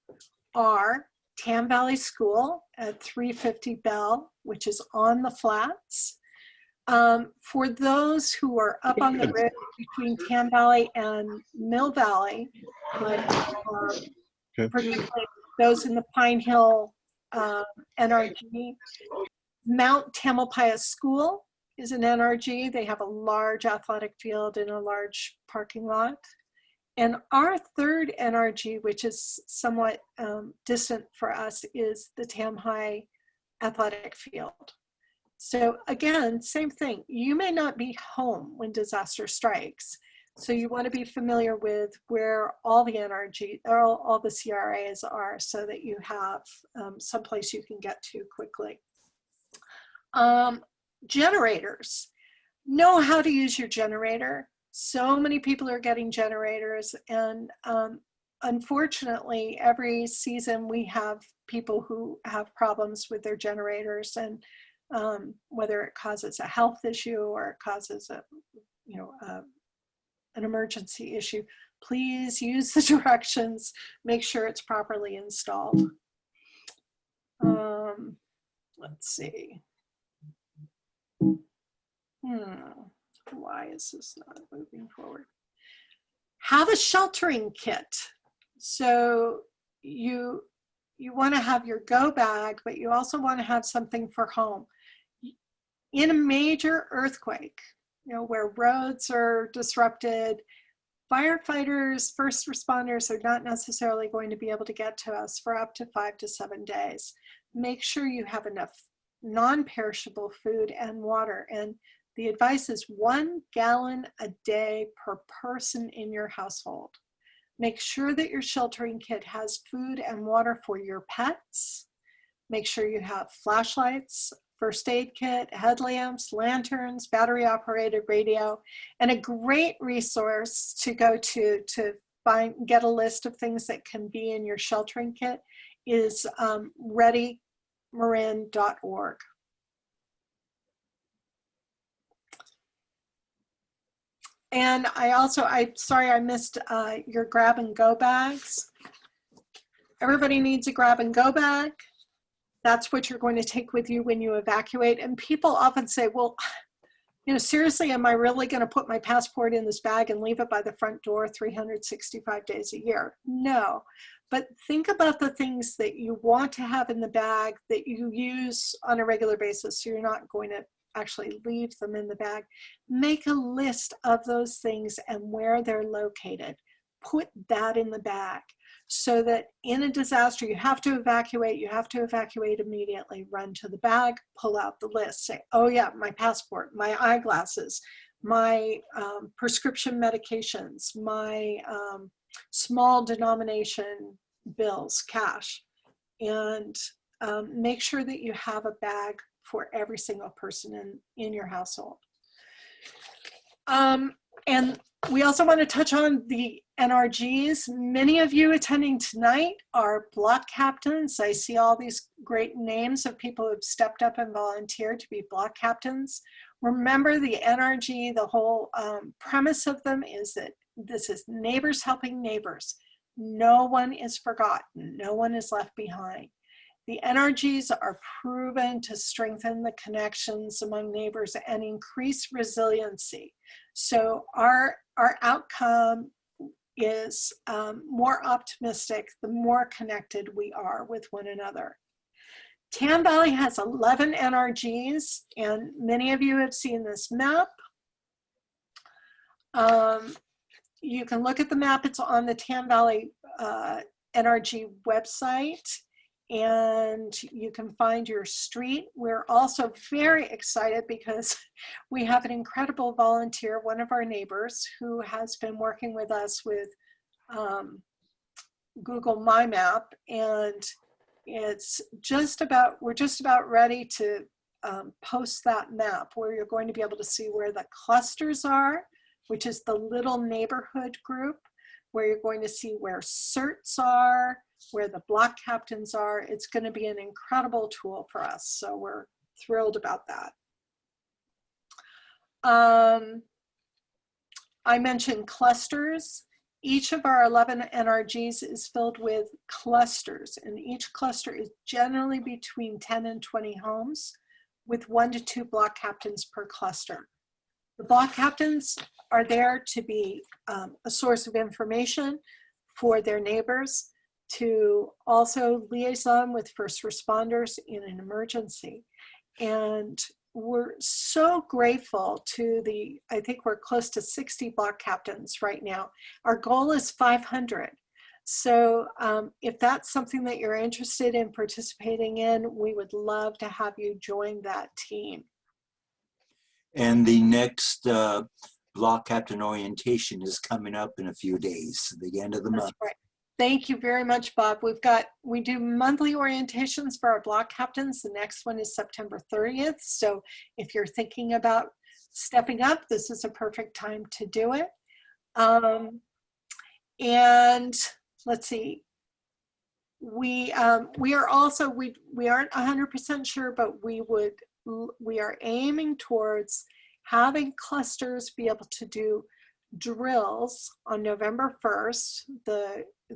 are Tam Valley School at 350 Bell, which is on the flats. For those who are up on the ridge between Tam Valley and Mill Valley, like particularly those in the Pine Hill NRG, Mount Tamalpais School is an NRG. They have a large athletic field and a large parking lot. And our third NRG, which is somewhat distant for us, is the Tam High Athletic Field. So again, same thing. You may not be home when disaster strikes. So you want to be familiar with where all the NRG, or all the CRAs are, so that you have someplace you can get to quickly. Generators. Know how to use your generator. So many people are getting generators, and unfortunately, every season we have people who have problems with their generators, and whether it causes a health issue or it causes an emergency issue, please use the directions, make sure it's properly installed. Let's see. Why is this not moving forward? Have a sheltering kit. So you want to have your go bag, but you also want to have something for home. In a major earthquake, where roads are disrupted, firefighters, first responders are not necessarily going to be able to get to us for up to 5 to 7 days. Make sure you have enough non-perishable food and water. And the advice is 1 gallon a day per person in your household. Make sure that your sheltering kit has food and water for your pets. Make sure you have flashlights, first aid kit, headlamps, lanterns, battery operated radio, and a great resource to go to get a list of things that can be in your sheltering kit is readymarin.org. And I'm sorry I missed your grab and go bags. Everybody needs a grab and go bag. That's what you're going to take with you when you evacuate. And people often say, well, seriously, am I really going to put my passport in this bag and leave it by the front door 365 days a year? No, but think about the things that you want to have in the bag that you use on a regular basis, so you're not going to actually leave them in the bag. Make a list of those things and where they're located. Put that in the bag, so that in a disaster, you have to evacuate immediately. Run to the bag, pull out the list, say, oh yeah, my passport, my eyeglasses, my prescription medications, my small denomination bills, cash, and make sure that you have a bag for every single person in your household. And we also want to touch on the NRGs. Many of you attending tonight are block captains. I see all these great names of people who have stepped up and volunteered to be block captains. Remember, the NRG, the whole premise of them is that this is neighbors helping neighbors. No one is forgotten. No one is left behind. The NRGs are proven to strengthen the connections among neighbors and increase resiliency. So our outcome is more optimistic the more connected we are with one another. Tam Valley has 11 NRGs, and many of you have seen this map. You can look at the map. It's on the Tam Valley NRG website, and you can find your street. We're also very excited because we have an incredible volunteer, one of our neighbors, who has been working with us with Google My Map, and it's just about, we're just about ready to post that map where you're going to be able to see where the clusters are, which is the little neighborhood group, where you're going to see where certs are, where the block captains are. It's going to be an incredible tool for us. So we're thrilled about that. I mentioned clusters. Each of our 11 NRGs is filled with clusters, and each cluster is generally between 10 and 20 homes with 1 to 2 block captains per cluster. The block captains are there to be a source of information for their neighbors, to also liaison with first responders in an emergency. And we're so grateful to the, I think we're close to 60 block captains right now. Our goal is 500. So if that's something that you're interested in participating in, we would love to have you join that team. And the next block captain orientation is coming up in a few days, the end of the month. Right. Thank you very much, Bob. We do monthly orientations for our block captains. The next one is September 30th. So if you're thinking about stepping up, this is a perfect time to do it. And let's see, we are also, we aren't 100% sure, but we are aiming towards having clusters be able to do drills on November 1st.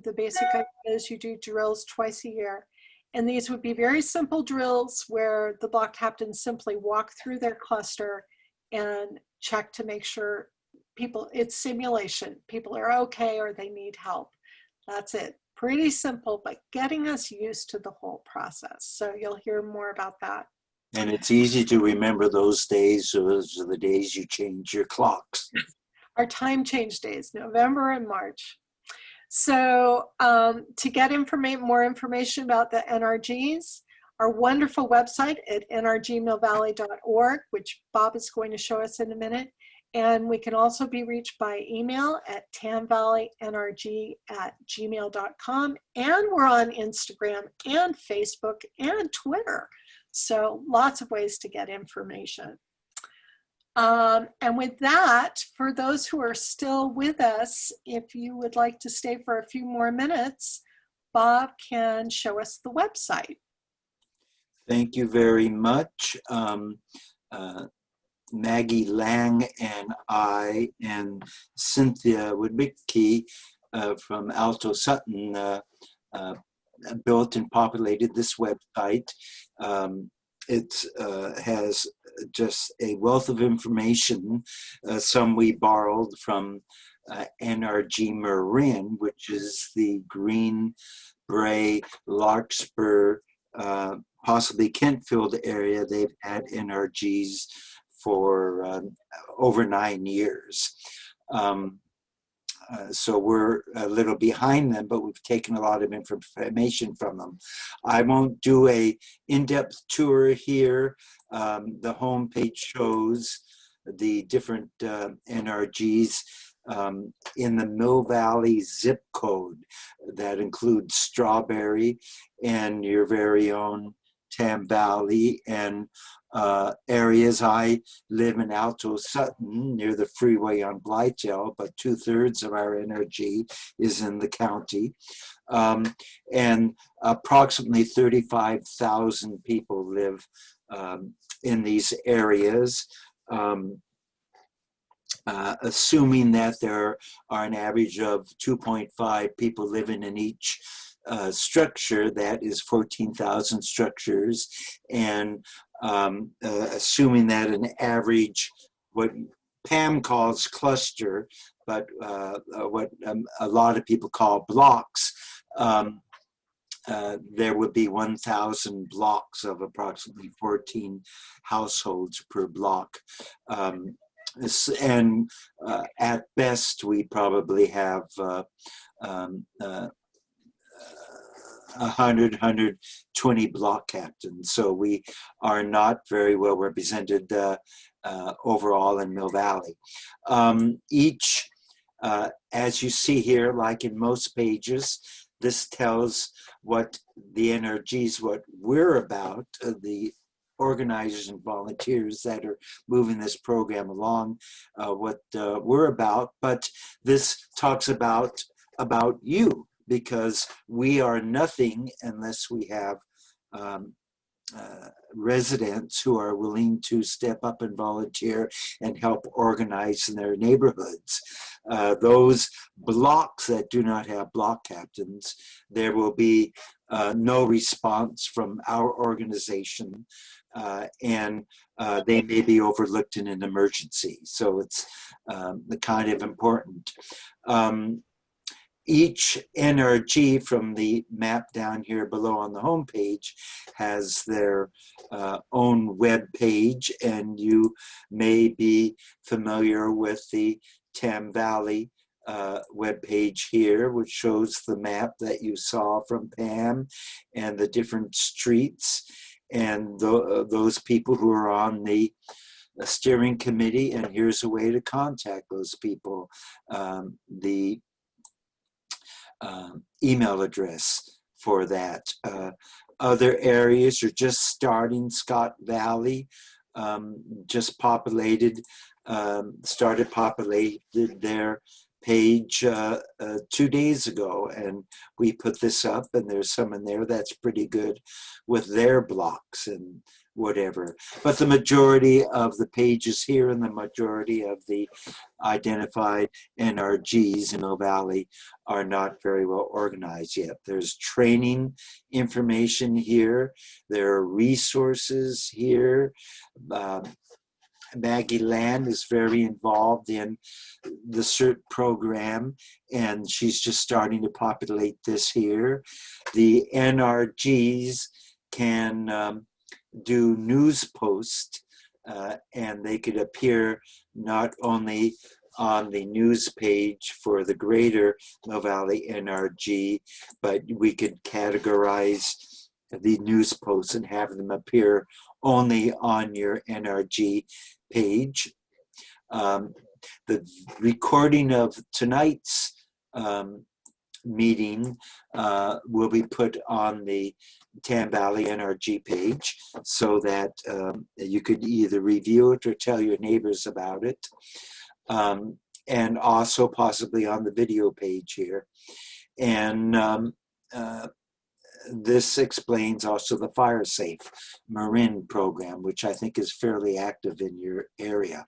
The basic idea is you do drills twice a year. And these would be very simple drills where the block captains simply walk through their cluster and check to make sure people, it's simulation, people are okay or they need help. That's it. Pretty simple, but getting us used to the whole process. So you'll hear more about that. And it's easy to remember those days. Those are the days you change your clocks. Our time change days, November and March. So to get more information about the NRGs, our wonderful website at nrgmillvalley.org, which Bob is going to show us in a minute. And we can also be reached by email at tamvalleynrg@gmail.com. And we're on Instagram and Facebook and Twitter. So lots of ways to get information. And with that, for those who are still with us, if you would like to stay for a few more minutes, Bob can show us the website. Thank you very much. Maggie Lang and I and Cynthia Woodbicky from Alto Sutton built and populated this website. It has just a wealth of information. Some we borrowed from NRG Marin, which is the Green Bray, Larkspur, possibly Kentfield area. They've had NRGs for over 9 years. So we're a little behind them, but we've taken a lot of information from them. I won't do a in-depth tour here. The homepage shows the different NRGs in the Mill Valley zip code. That includes Strawberry and your very own Tam Valley and areas. I live in Alto Sutton near the freeway on Blythedale, but 2/3 of our NRG is in the county. And approximately 35,000 people live in these areas. Assuming that there are an average of 2.5 people living in each structure, that is 14,000 structures. And assuming that an average, what Pam calls cluster, but what a lot of people call blocks, there would be 1,000 blocks of approximately 14 households per block. And at best, we probably have 120 block captains. So we are not very well represented overall in Mill Valley. Each, as you see here, like in most pages, this tells what the NRGs, what we're about, the organizers and volunteers that are moving this program along, what we're about. But this talks about you, because we are nothing unless we have residents who are willing to step up and volunteer and help organize in their neighborhoods. Those blocks that do not have block captains, there will be no response from our organization, and they may be overlooked in an emergency. So it's the kind of important. Each NRG, from the map down here below on the home page, has their own web page, and you may be familiar with the Tam Valley web page here, which shows the map that you saw from Pam and the different streets and those people who are on the steering committee. And here's a way to contact those people. The email address for that. Other areas are just starting. Scott Valley just started populated their page 2 days ago, and we put this up, and there's some in there that's pretty good with their blocks and whatever. But the majority of the pages here and the majority of the identified NRGs in Mill Valley are not very well organized yet. There's training information here. There are resources here. Maggie Land is very involved in the CERT program, and she's just starting to populate this here. The NRGs can do news posts, and they could appear not only on the news page for the greater Mill Valley NRG, but we could categorize the news posts and have them appear only on your NRG page. The recording of tonight's meeting will be put on the Tam Valley NRG page, so that you could either review it or tell your neighbors about it, and also possibly on the video page here. And this explains also the Fire Safe Marin program, which I think is fairly active in your area.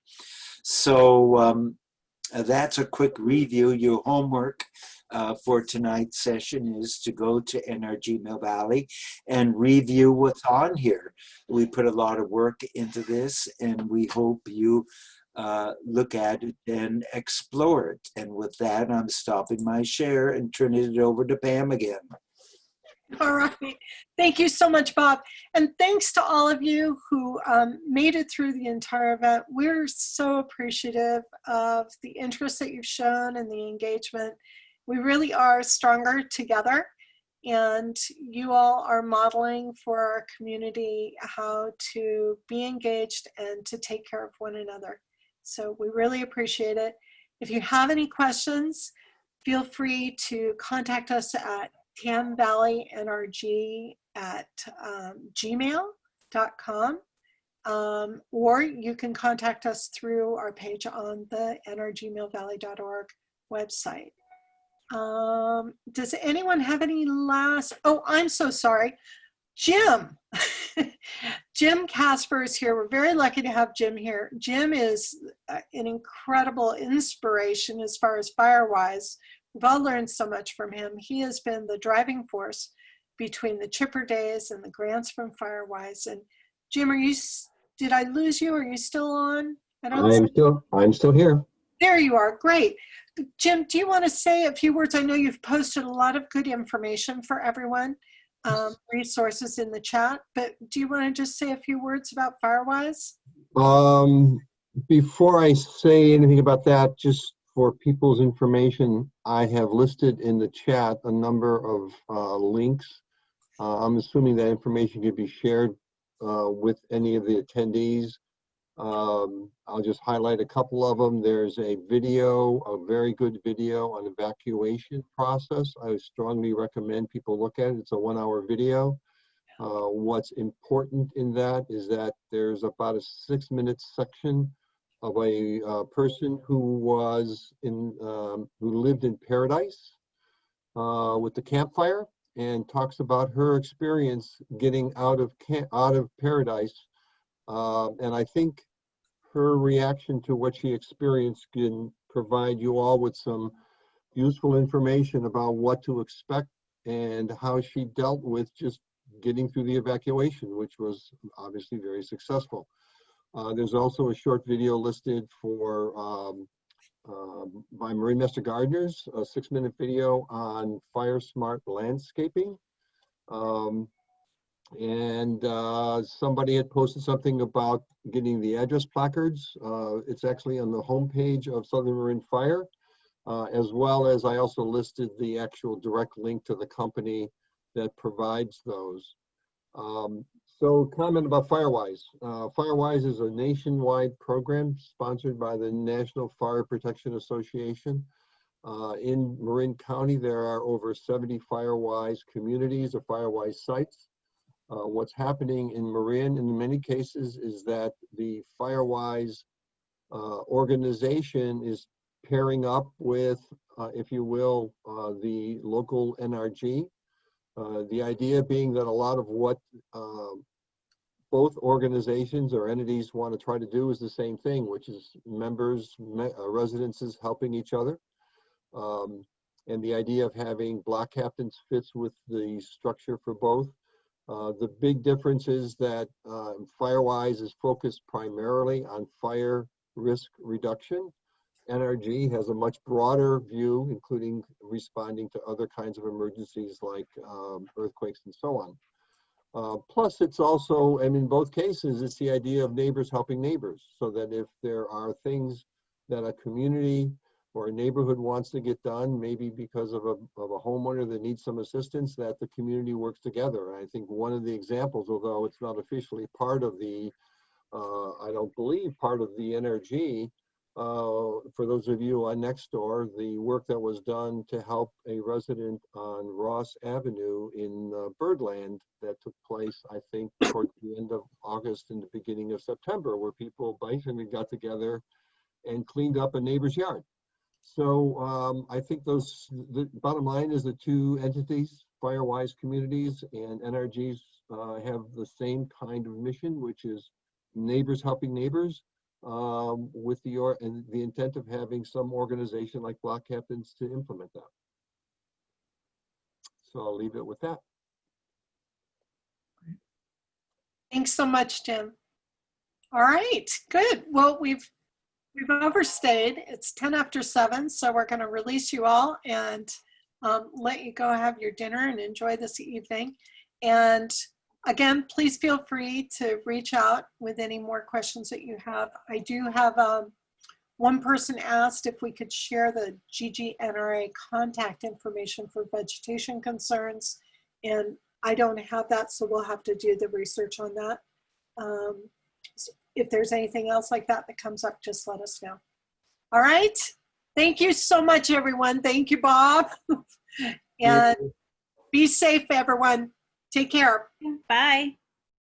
So that's a quick review. Your homework for tonight's session is to go to NRG Mill Valley and review what's on here. We put a lot of work into this, and we hope you look at it and explore it. And with that, I'm stopping my share and turning it over to Pam again. All right. Thank you so much, Bob. And thanks to all of you who made it through the entire event. We're so appreciative of the interest that you've shown and the engagement. We really are stronger together, and you all are modeling for our community how to be engaged and to take care of one another. So we really appreciate it. If you have any questions, feel free to contact us at tamvalleynrg@gmail.com. or you can contact us through our page on the nrgmillvalley.org website. Does anyone have any last, oh, I'm so sorry. Jim, Jim Casper is here. We're very lucky to have Jim here. Jim is an incredible inspiration as far as Firewise. We've all learned so much from him. He has been the driving force between the Chipper days and the grants from Firewise. And Jim, did I lose you? Are you still on? I'm still here. There you are. Great. Jim, do you want to say a few words? I know you've posted a lot of good information for everyone, resources in the chat, but do you want to just say a few words about Firewise? Before I say anything about that, just for people's information, I have listed in the chat a number of links. I'm assuming that information can be shared with any of the attendees. I'll just highlight a couple of them. There's a video, a very good video on evacuation process. I would strongly recommend people look at it. It's a 1-hour video. What's important in that is that there's about a 6-minute section of a person who lived in paradise with the campfire, and talks about her experience getting out of paradise. And I think her reaction to what she experienced can provide you all with some useful information about what to expect and how she dealt with just getting through the evacuation, which was obviously very successful. There's also a short video listed by Marine Master Gardeners, a 6-minute video on fire smart landscaping. Somebody had posted something about getting the address placards. It's actually on the homepage of Southern Marin Fire, as well as I also listed the actual direct link to the company that provides those. So comment about Firewise. Firewise is a nationwide program sponsored by the National Fire Protection Association. In Marin County, there are over 70 Firewise communities or Firewise sites. What's happening in Marin in many cases is that the Firewise organization is pairing up with, if you will, the local NRG. The idea being that a lot of what both organizations or entities want to try to do is the same thing, which is members, residences helping each other. And the idea of having block captains fits with the structure for both. The big difference is that Firewise is focused primarily on fire risk reduction. NRG has a much broader view, including responding to other kinds of emergencies like earthquakes and so on. Plus, it's also, and in both cases, it's the idea of neighbors helping neighbors, so that if there are things that a community or a neighborhood wants to get done, maybe because of a homeowner that needs some assistance, that the community works together. And I think one of the examples, although it's not officially part of the, I don't believe part of the NRG, for those of you on Nextdoor, the work that was done to help a resident on Ross Avenue in Birdland that took place, I think, towards the end of August and the beginning of September, where people basically got together and cleaned up a neighbor's yard. So I think the bottom line is the two entities, Firewise Communities and NRGs, have the same kind of mission, which is neighbors helping neighbors, with the intent of having some organization like block captains to implement that. So I'll leave it with that. Thanks so much, Jim. All right, good. Well, we've overstayed. It's 10 after 7, so we're going to release you all and let you go have your dinner and enjoy this evening. And again, please feel free to reach out with any more questions that you have. I do have one person asked if we could share the GGNRA contact information for vegetation concerns, and I don't have that, so we'll have to do the research on that. If there's anything else like that that comes up, just let us know. All right. Thank you so much, everyone. Thank you, Bob. And be safe, everyone. Take care. Bye.